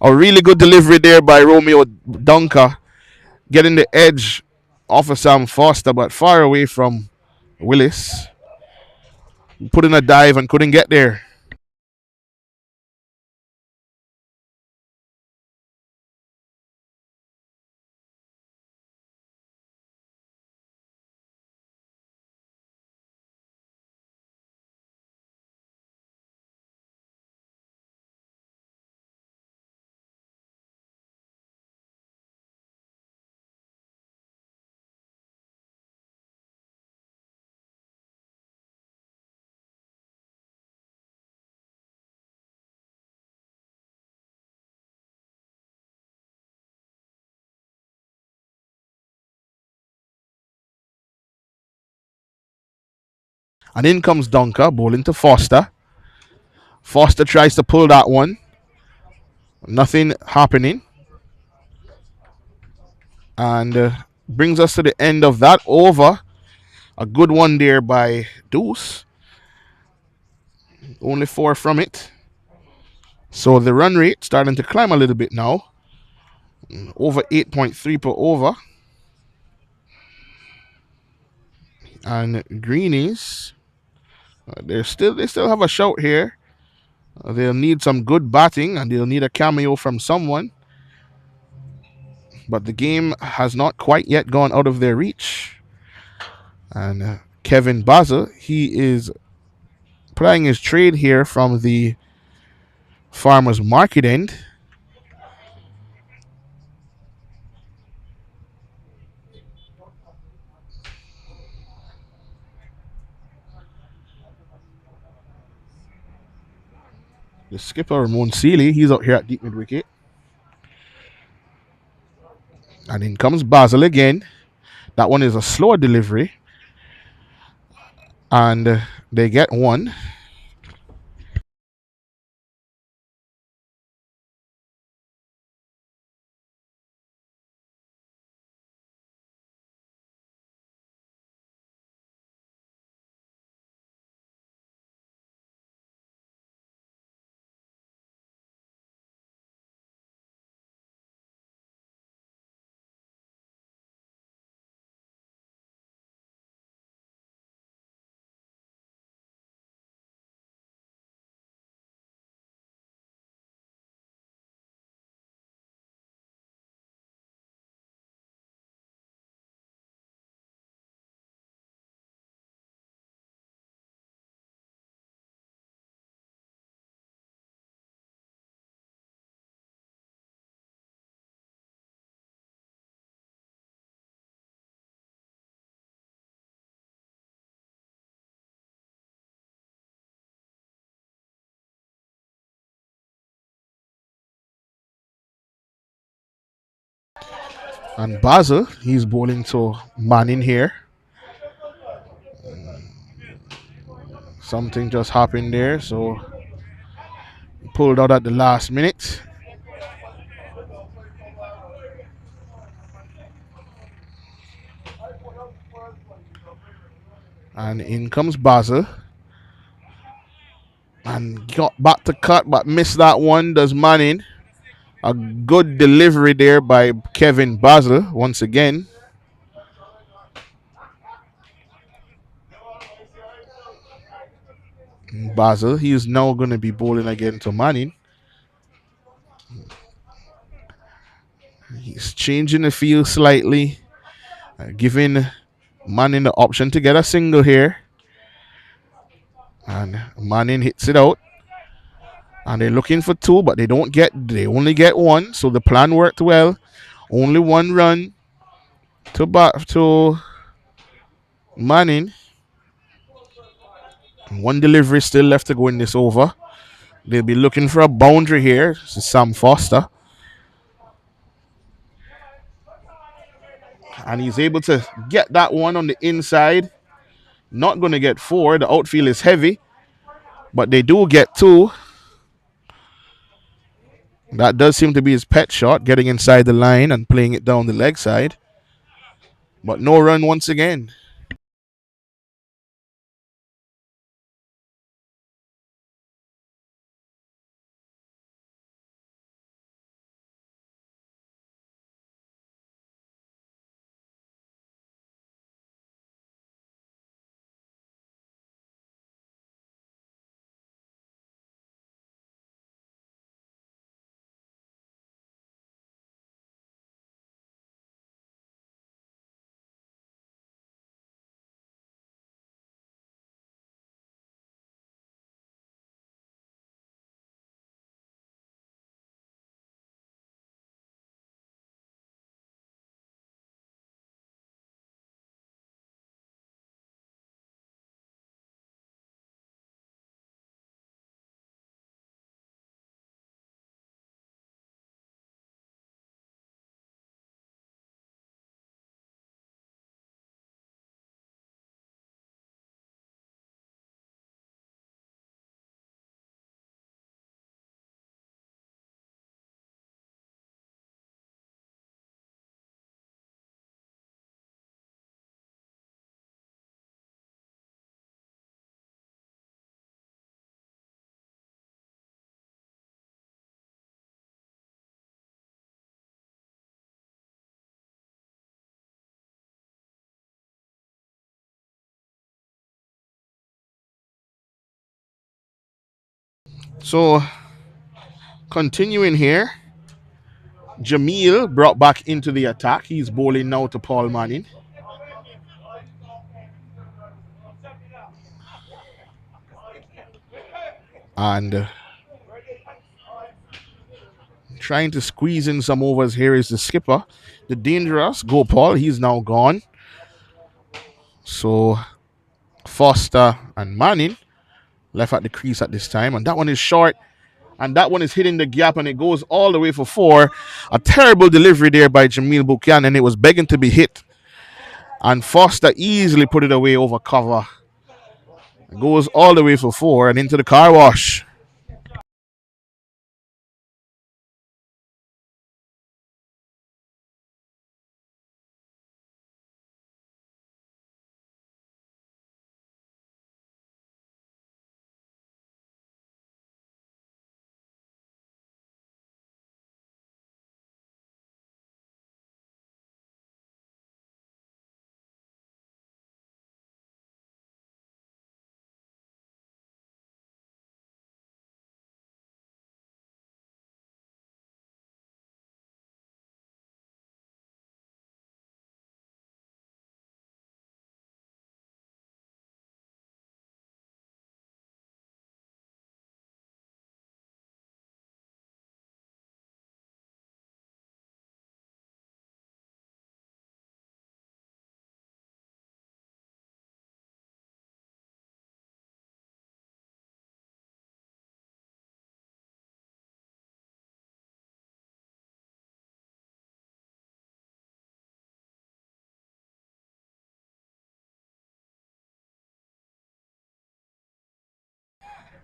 A really good delivery there by Romeo Dunker. Getting the edge off of Sam Foster, but far away from Willis. Put in a dive and couldn't get there. And in comes Dunker, bowling to Foster. Foster tries to pull that one. Nothing happening. And brings us to the end of that over. A good one there by Deuce. Only four from it. So the run rate starting to climb a little bit now. Over 8.3 per over. And Greenies, they still have a shout here. They'll need some good batting and they'll need a cameo from someone. But the game has not quite yet gone out of their reach. And Kevin Baza, he is playing his trade here from the farmer's market end. The skipper, Ramon Sealy, he's out here at deep mid wicket. And in comes Basil again. That one is a slower delivery. And they get one. And Basil, he's bowling to Manning here. Something just happened there, so he pulled out at the last minute. And in comes Basil. And got back to cut, but missed that one. Does Manning. A good delivery there by Kevin Basil once again. Basil, he is now going to be bowling again to Manning. He's changing the field slightly, giving Manning the option to get a single here. And Manning hits it out. And they're looking for two, but they only get one. So the plan worked well. Only one run to Manning. One delivery still left to go in this over. They'll be looking for a boundary here. This is Sam Foster. And he's able to get that one on the inside. Not going to get four. The outfield is heavy. But they do get two. That does seem to be his pet shot, getting inside the line and playing it down the leg side. But no run once again. So, continuing here, Jamil brought back into the attack. He's bowling now to Paul Manning. And trying to squeeze in some overs here is the skipper. The dangerous Gopal, he's now gone. So Foster and Manning left at the crease at this time. And that one is short. And that one is hitting the gap and it goes all the way for four. A terrible delivery there by Jamil Buchanan. It was begging to be hit. And Foster easily put it away over cover. It goes all the way for four and into the car wash.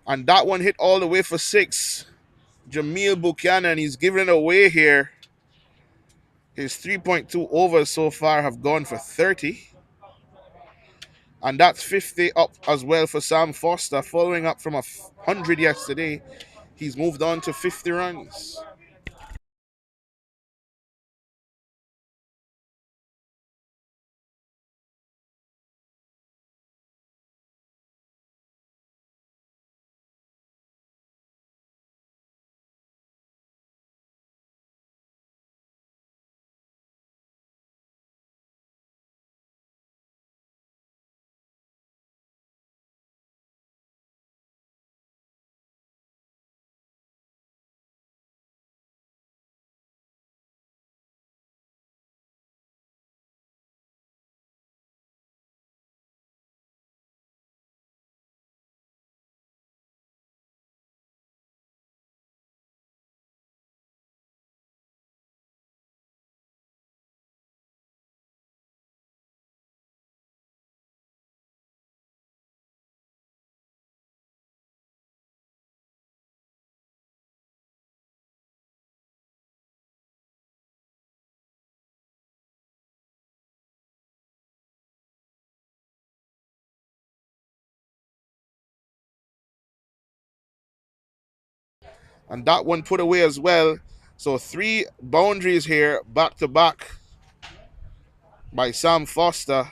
And that one hit all the way for six. Jamil Buchanan, he's giving it away here. His 3.2 overs so far have gone for 30. And that's 50 up as well for Sam Foster, following up from 100 yesterday. He's moved on to 50 runs. And that one put away as well. So three boundaries here, back to back by Sam Foster.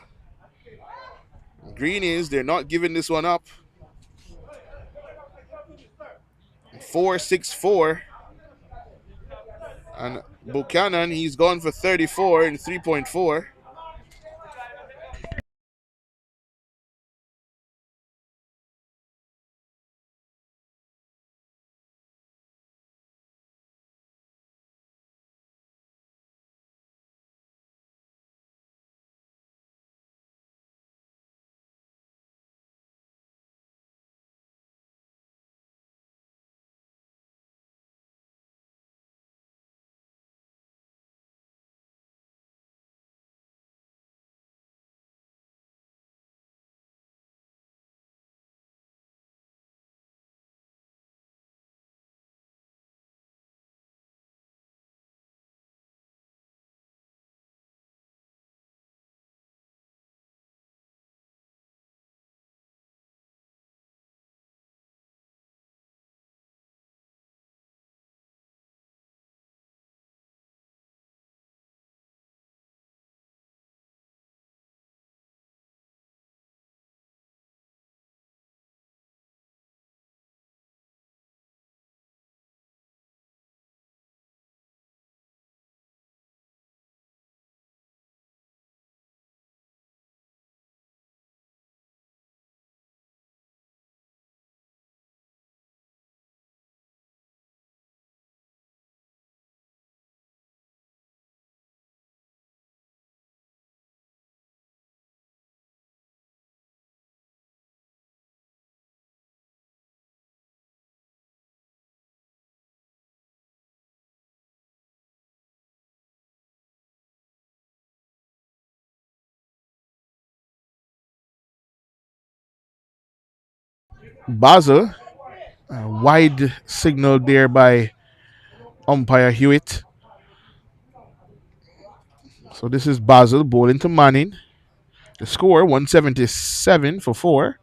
Greenies, they're not giving this one up. 4-6-4. And Buchanan, he's gone for 34 in 3.4. Basel. Wide signal there by umpire Hewitt. So this is Basel bowling to Manning. The score 177 for 4.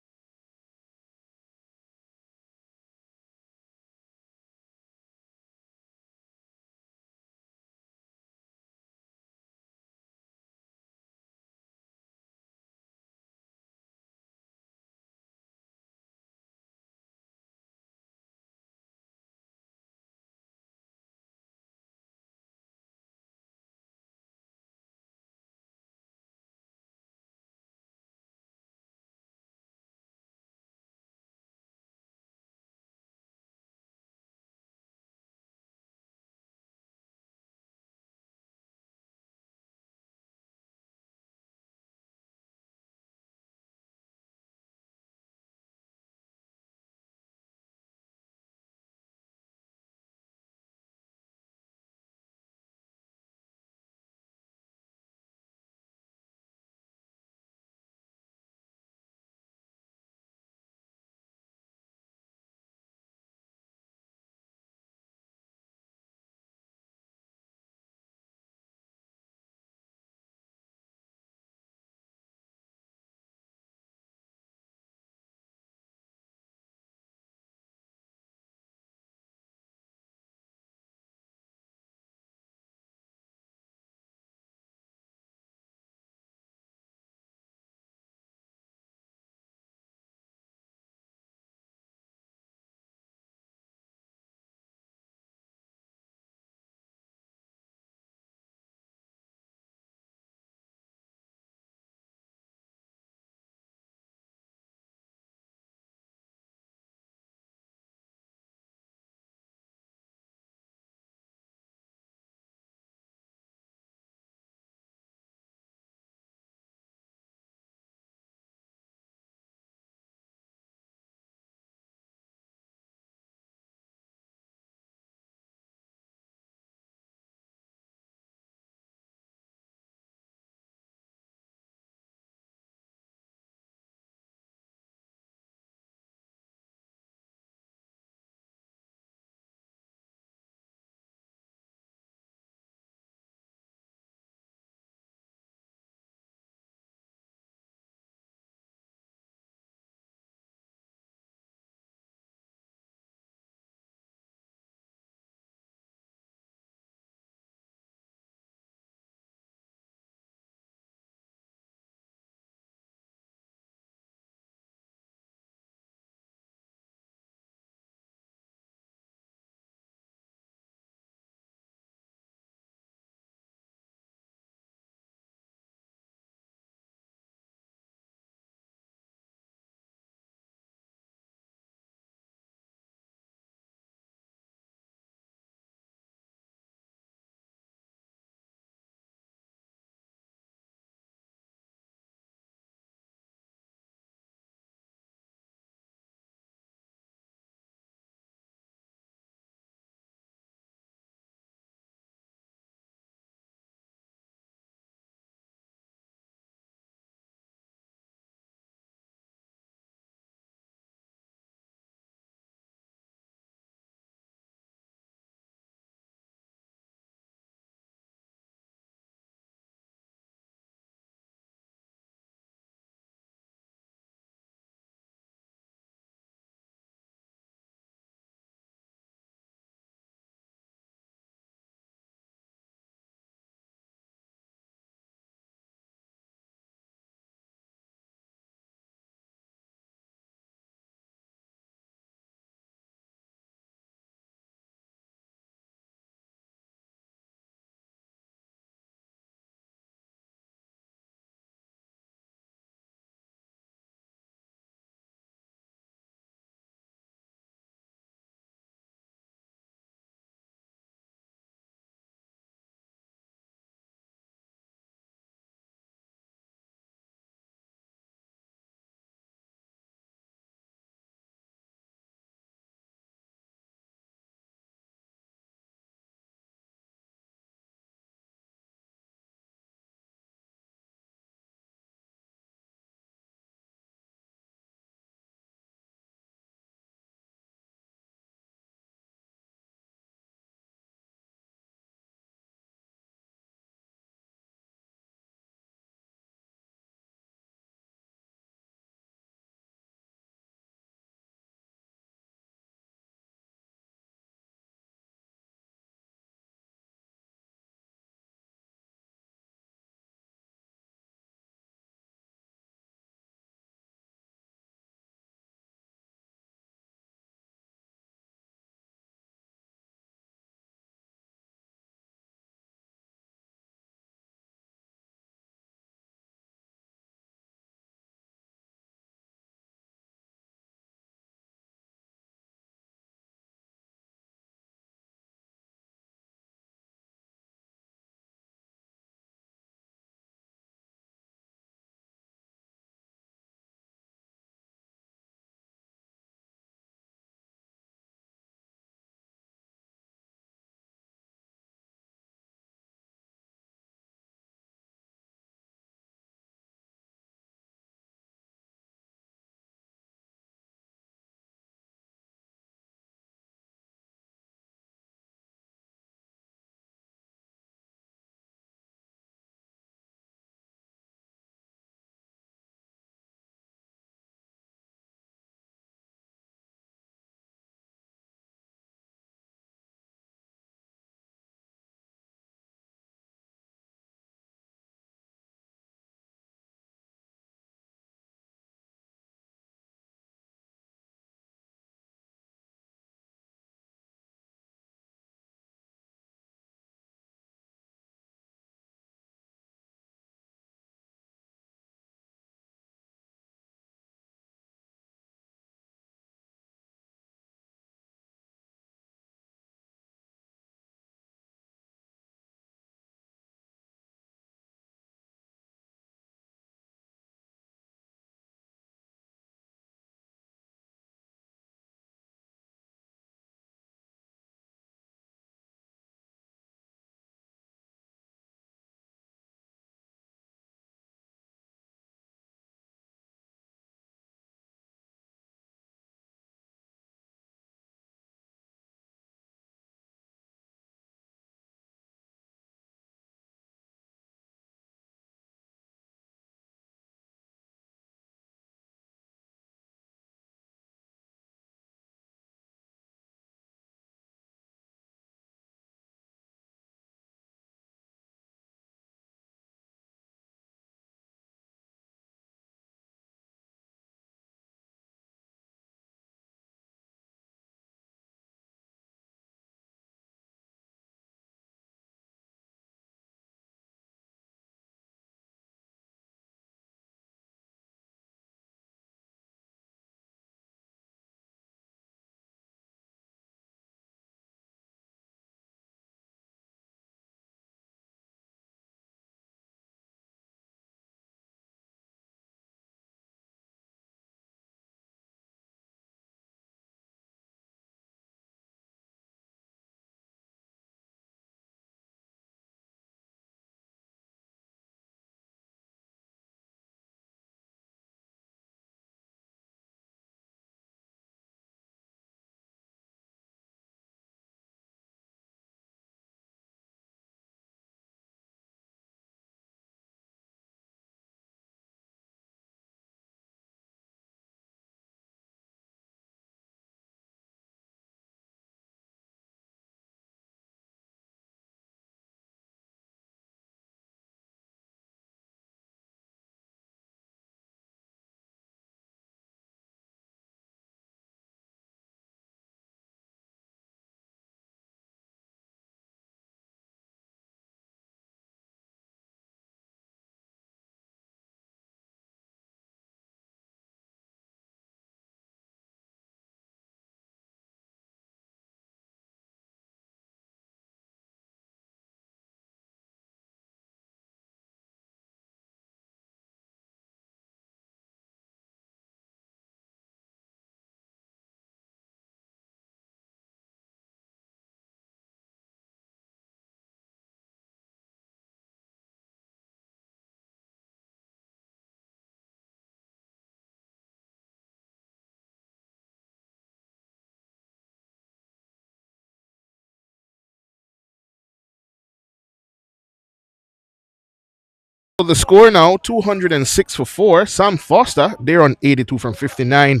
So the score now 206 for 4. Sam Foster, they're on 82 from 59.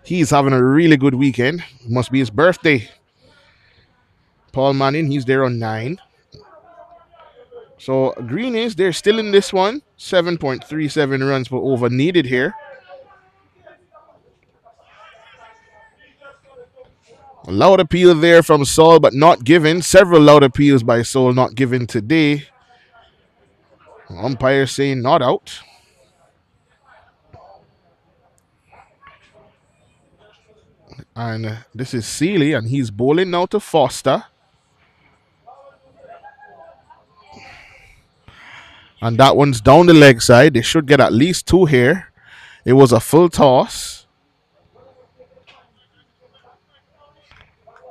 He's having a really good weekend. Must be his birthday. Paul Manning, he's there on 9. So Greenies, they're still in this one. 7.37 runs per over needed here. A loud appeal there from Saul, but not given. Several loud appeals by Saul, not given today. Umpire saying not out. And this is Sealy, and he's bowling now to Foster. And that one's down the leg side. They should get at least 2 here. It was a full toss.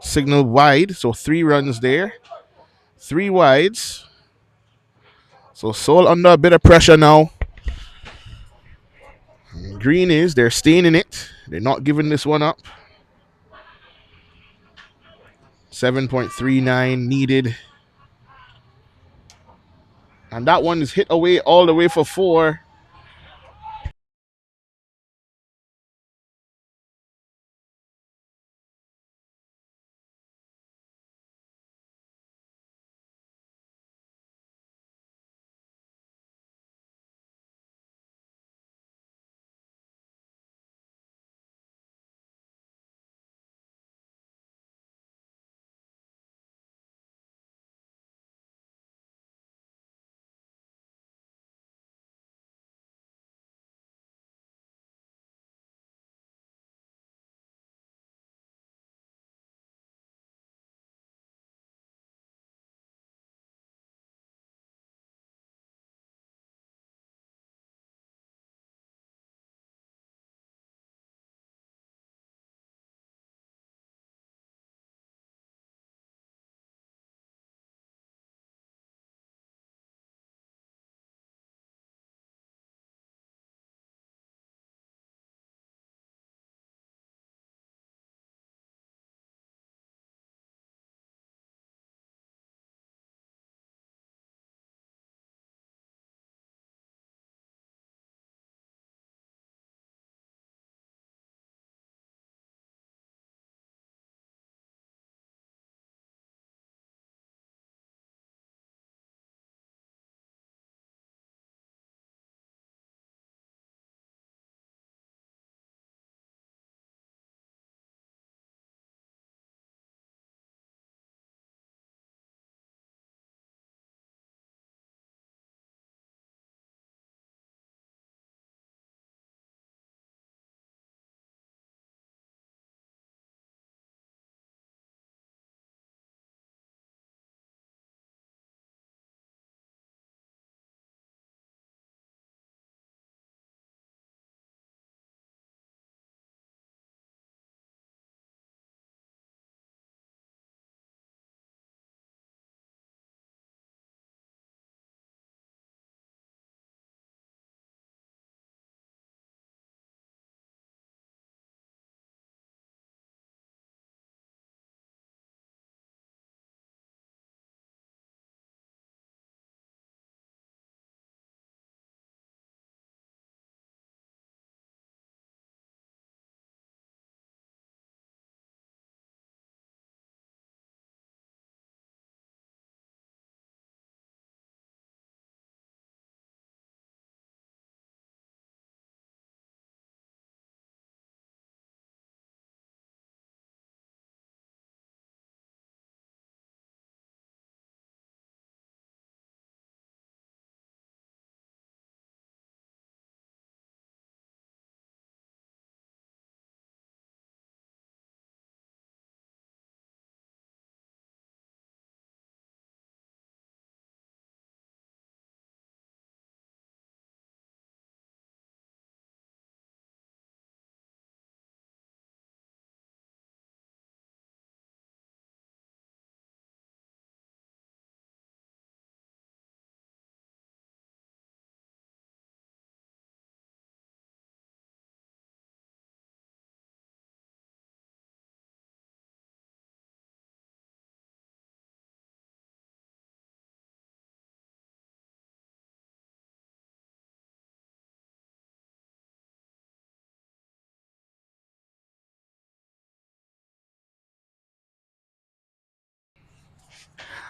Signal wide, so 3 runs there. 3 wides. So Saul under a bit of pressure now. Greenies, they're staying in it. They're not giving this one up. 7.39 needed. And that one is hit away all the way for 4.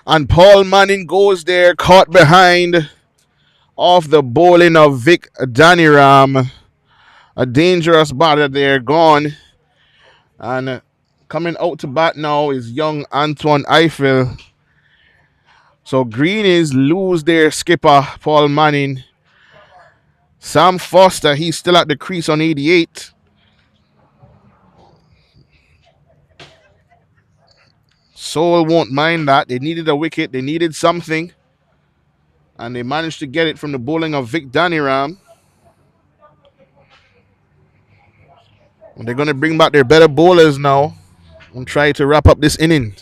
And Paul Manning goes there, caught behind off the bowling of Vic Daniram. A dangerous batter there, gone. And coming out to bat now is young Antoine Eiffel. So Greenies lose their skipper, Paul Manning. Sam Foster, he's still at the crease on 88. Seoul won't mind that. They needed a wicket. They needed something. And they managed to get it from the bowling of Vic Daniram. And they're going to bring back their better bowlers now and try to wrap up this inning.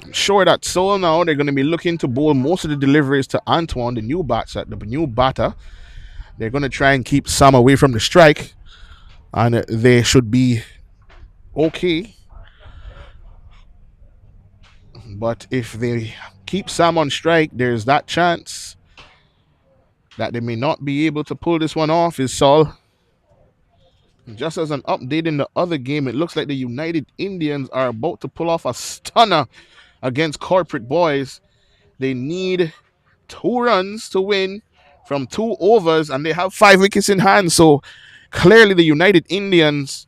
I'm sure that Seoul now, they're going to be looking to bowl most of the deliveries to Antoine, the new batter. They're going to try and keep Sam away from the strike. And they should be okay. But if they keep Sam on strike, there's that chance that they may not be able to pull this one off, is Saul. Just as an update in the other game, it looks like the United Indians are about to pull off a stunner against Corporate Boys. They need 2 runs to win from 2 overs, and they have 5 wickets in hand. So clearly, the United Indians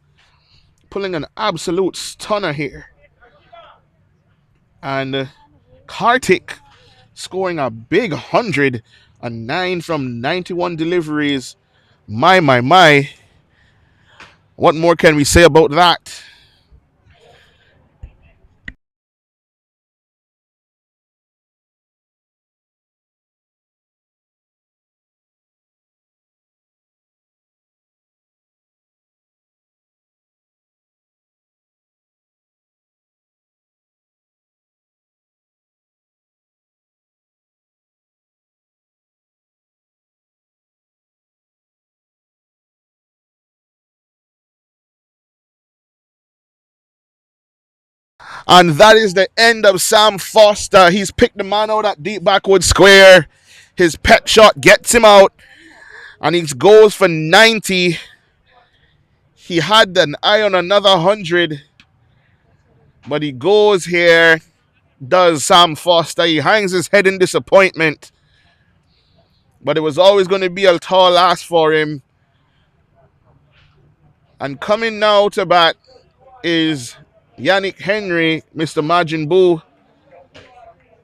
pulling an absolute stunner here. And Kartik scoring a big 109 from 91 deliveries. My, my, my. What more can we say about that? And that is the end of Sam Foster. He's picked the man out at deep backward square. His pet shot gets him out, and he goes for 90. He had an eye on another 100, but he goes here, does Sam Foster. He hangs his head in disappointment, but it was always going to be a tall ask for him. And coming now to bat is Yannick Henry, Mr. Majin Buu.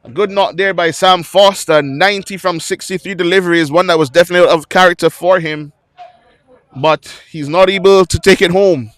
A good knock there by Sam Foster. 90 from 63 deliveries, one that was definitely out of character for him, but he's not able to take it home.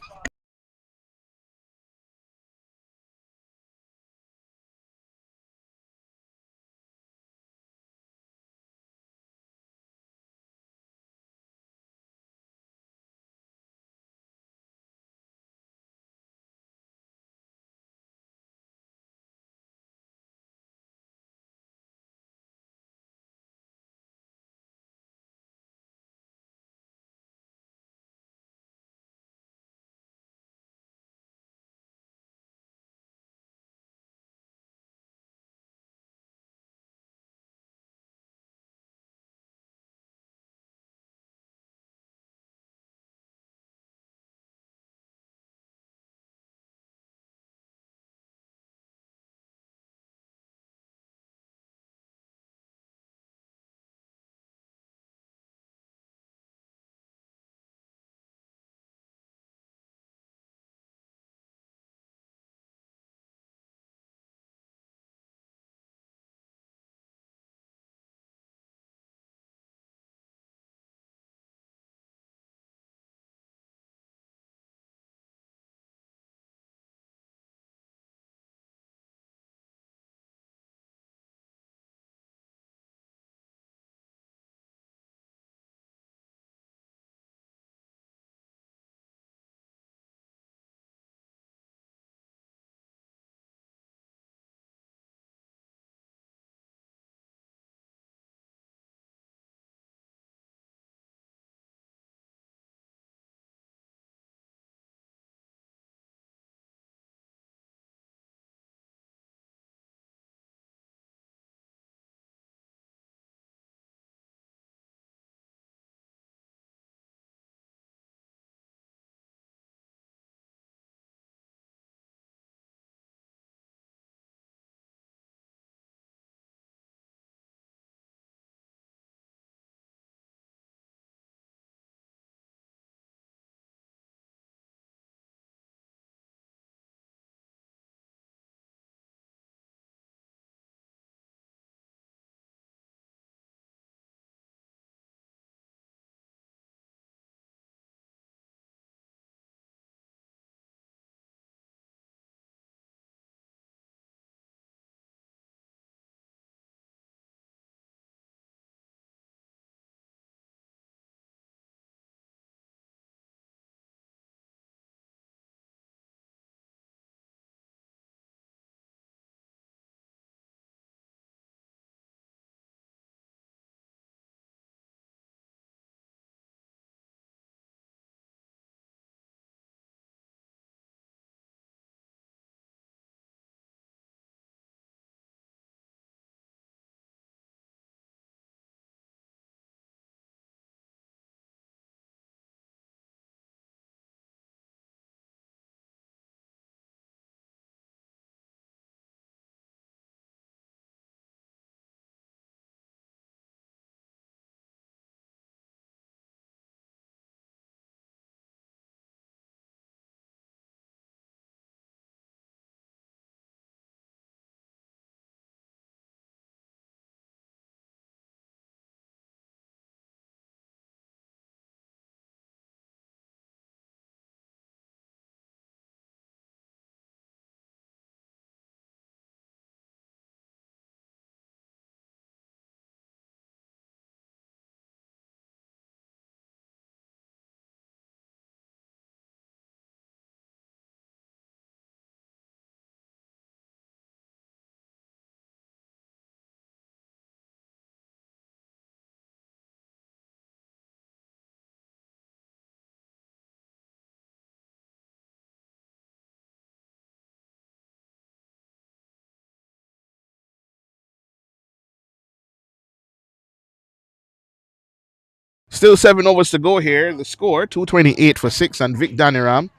Still 7 overs to go here. The score 228 for 6, and Vic Daniram,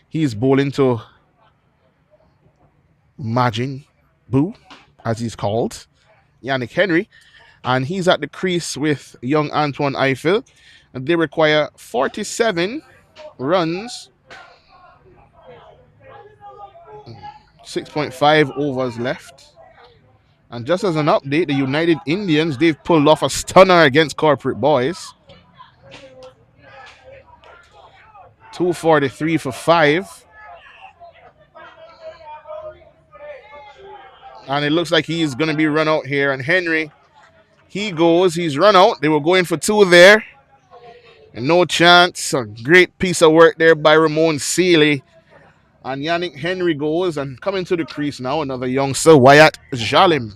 he's bowling to Majin Boo, as he's called, Yannick Henry, and he's at the crease with young Antoine Eiffel, and they require 47 runs, 6.5 overs left. And just as an update, the United Indians, they've pulled off a stunner against Corporate Boys. 243 for 5. And it looks like he's going to be run out here. And Henry, he's run out. They were going for 2 there. And no chance. A great piece of work there by Ramon Seeley. And Yannick Henry goes, and coming to the crease now, another youngster, Wight Jalim.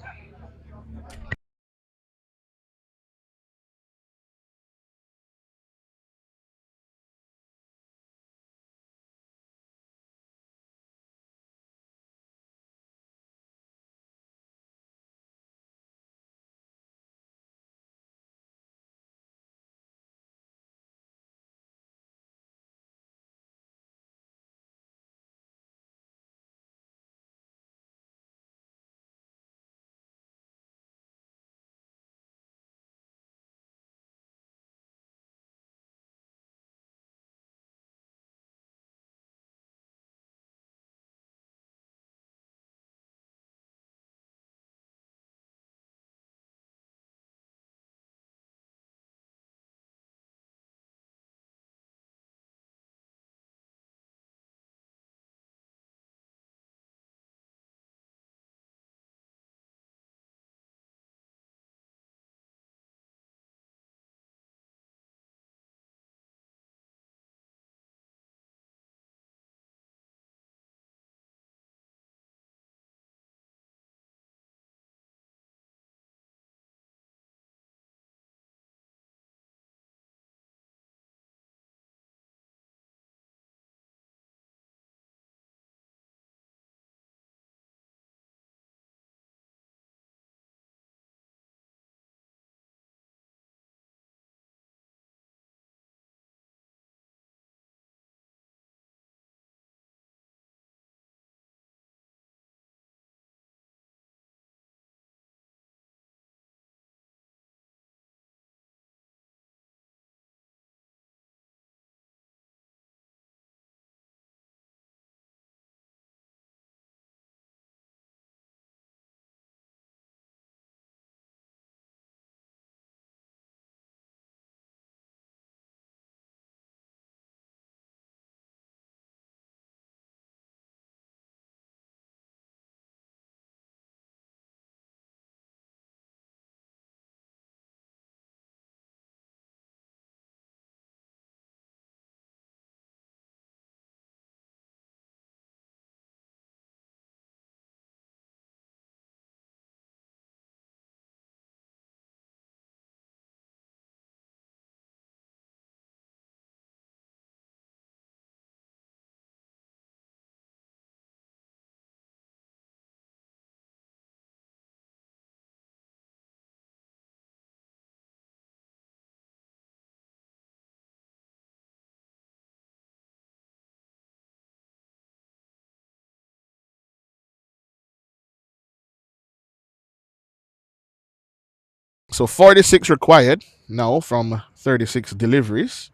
So 46 required now from 36 deliveries.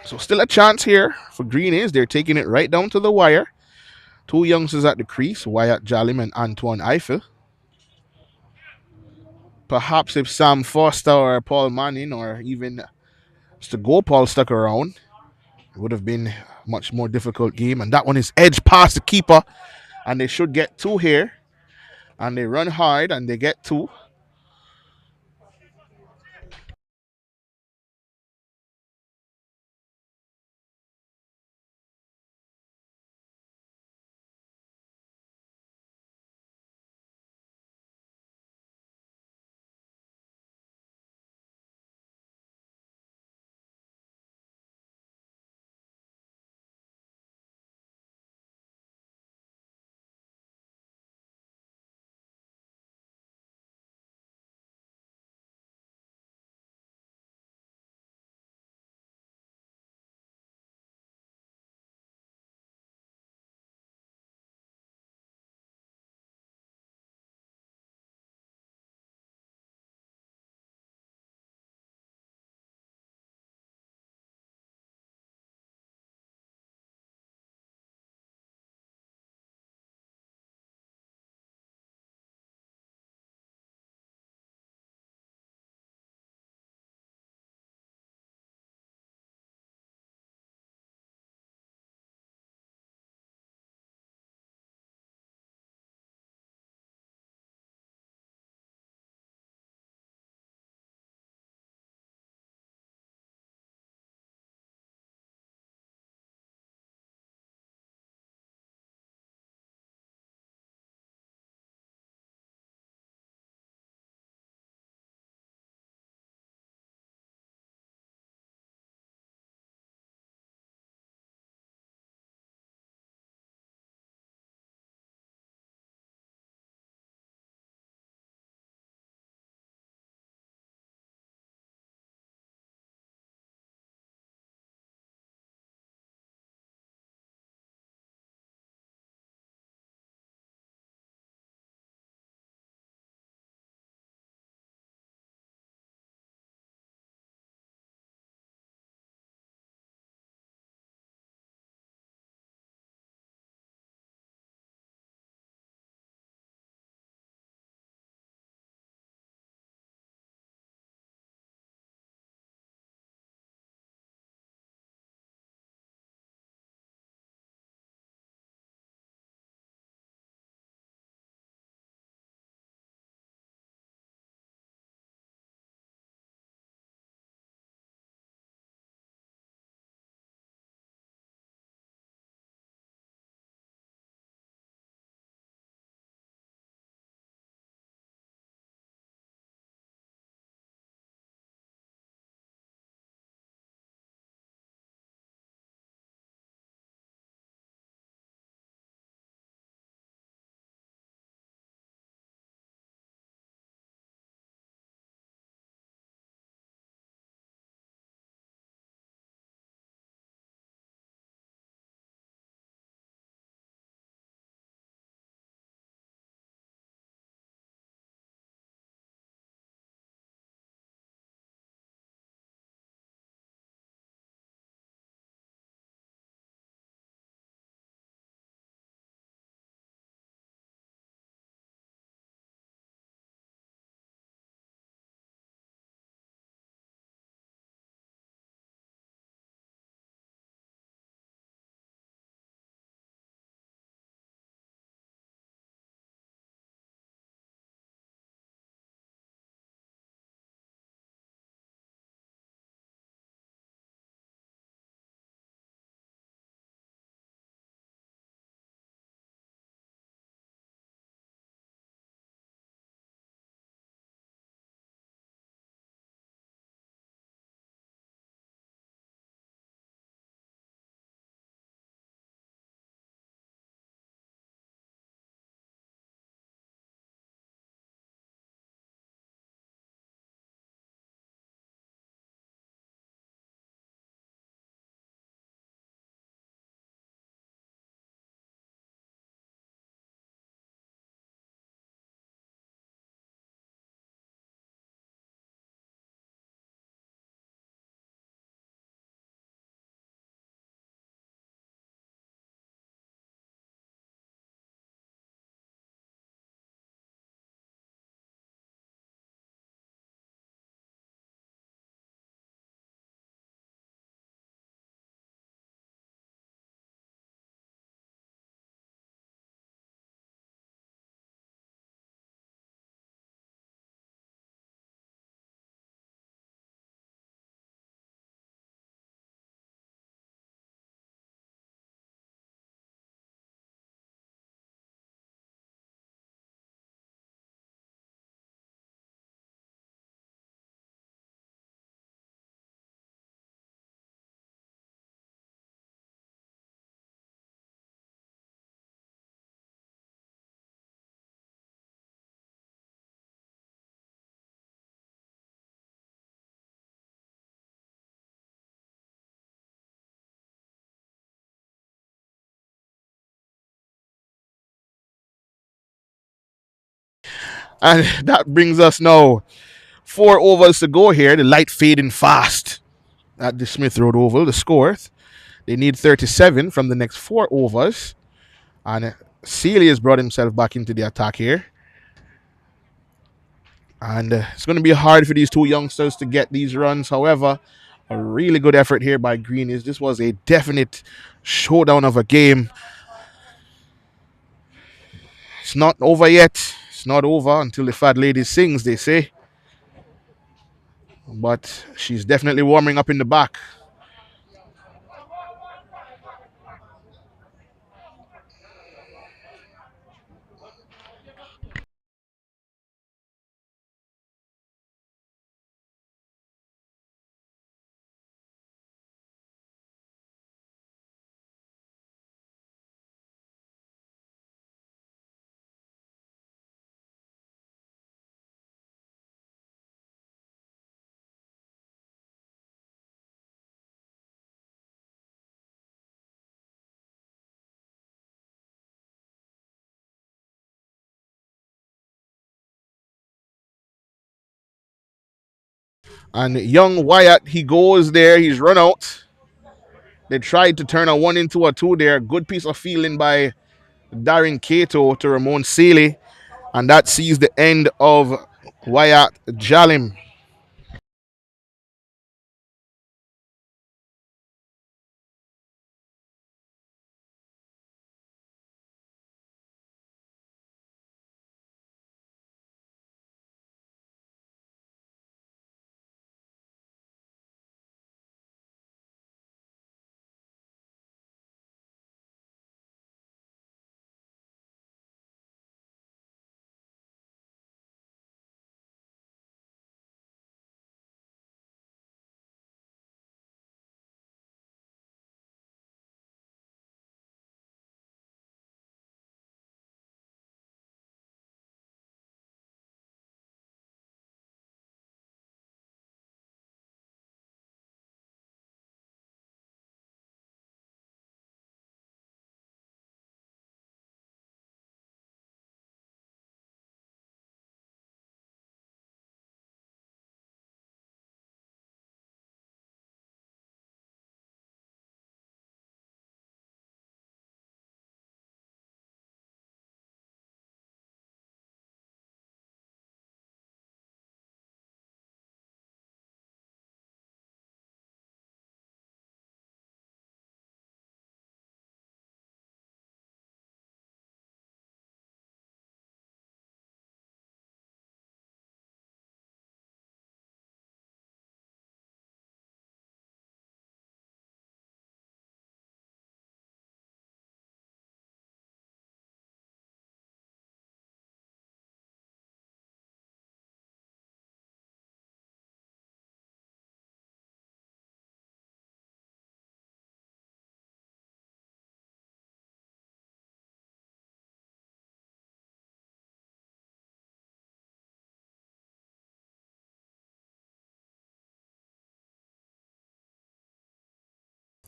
So still a chance here for Greenies. They're taking it right down to the wire. 2 youngsters at the crease, Wyatt Jalim and Antoine Eiffel. Perhaps if Sam Foster or Paul Manning or even Mr. Gopal stuck around, it would have been a much more difficult game. And that one is edged past the keeper. And they should get 2 here. And they run hard and they get 2. And that brings us now 4 overs to go here. The light fading fast at the Smith Road Oval. The score, they need 37 from the next 4 overs. And Sealy has brought himself back into the attack here. And it's going to be hard for these two youngsters to get these runs. However, a really good effort here by Greenies. This was a definite showdown of a game. It's not over yet. It's not over until the fat lady sings, they say. But she's definitely warming up in the back. And young Wyatt, he goes there. He's run out. They tried to turn a 1 into a 2 there. Good piece of fielding by Darren Cato to Ramon Sealy. And that sees the end of Wyatt Jalim.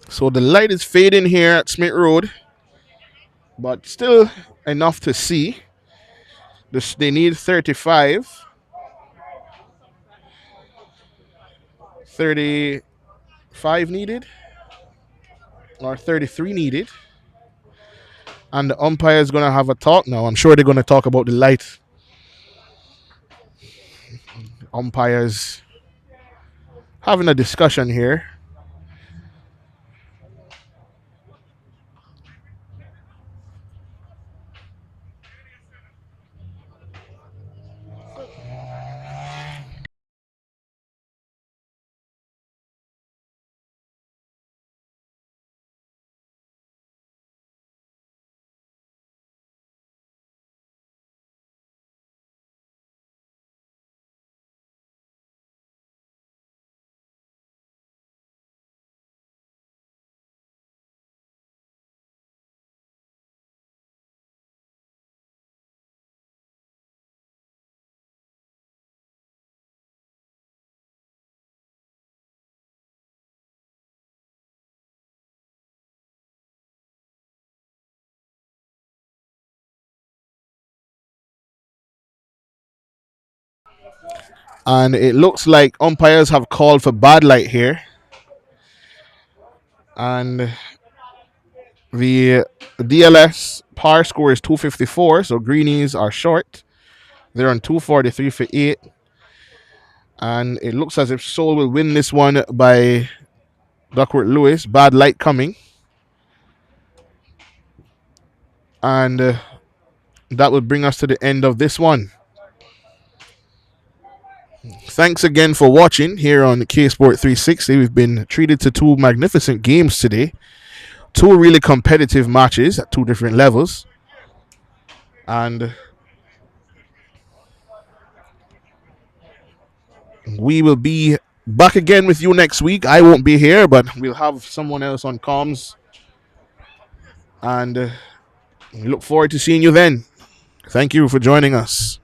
So the light is fading here at Smith Road, but still enough to see. They need 35. 35 needed, or 33 needed. And the umpire is going to have a talk now. I'm sure they're going to talk about the light. Umpires having a discussion here. And it looks like umpires have called for bad light here. And the DLS par score is 254, so Greenies are short. They're on 243 for 8. And it looks as if Seoul will win this one by Duckworth Lewis. Bad light coming. And that would bring us to the end of this one. Thanks again for watching here on K Sport 360. We've been treated to two magnificent games today. Two really competitive matches at two different levels. And we will be back again with you next week. I won't be here, but we'll have someone else on comms. And we look forward to seeing you then. Thank you for joining us.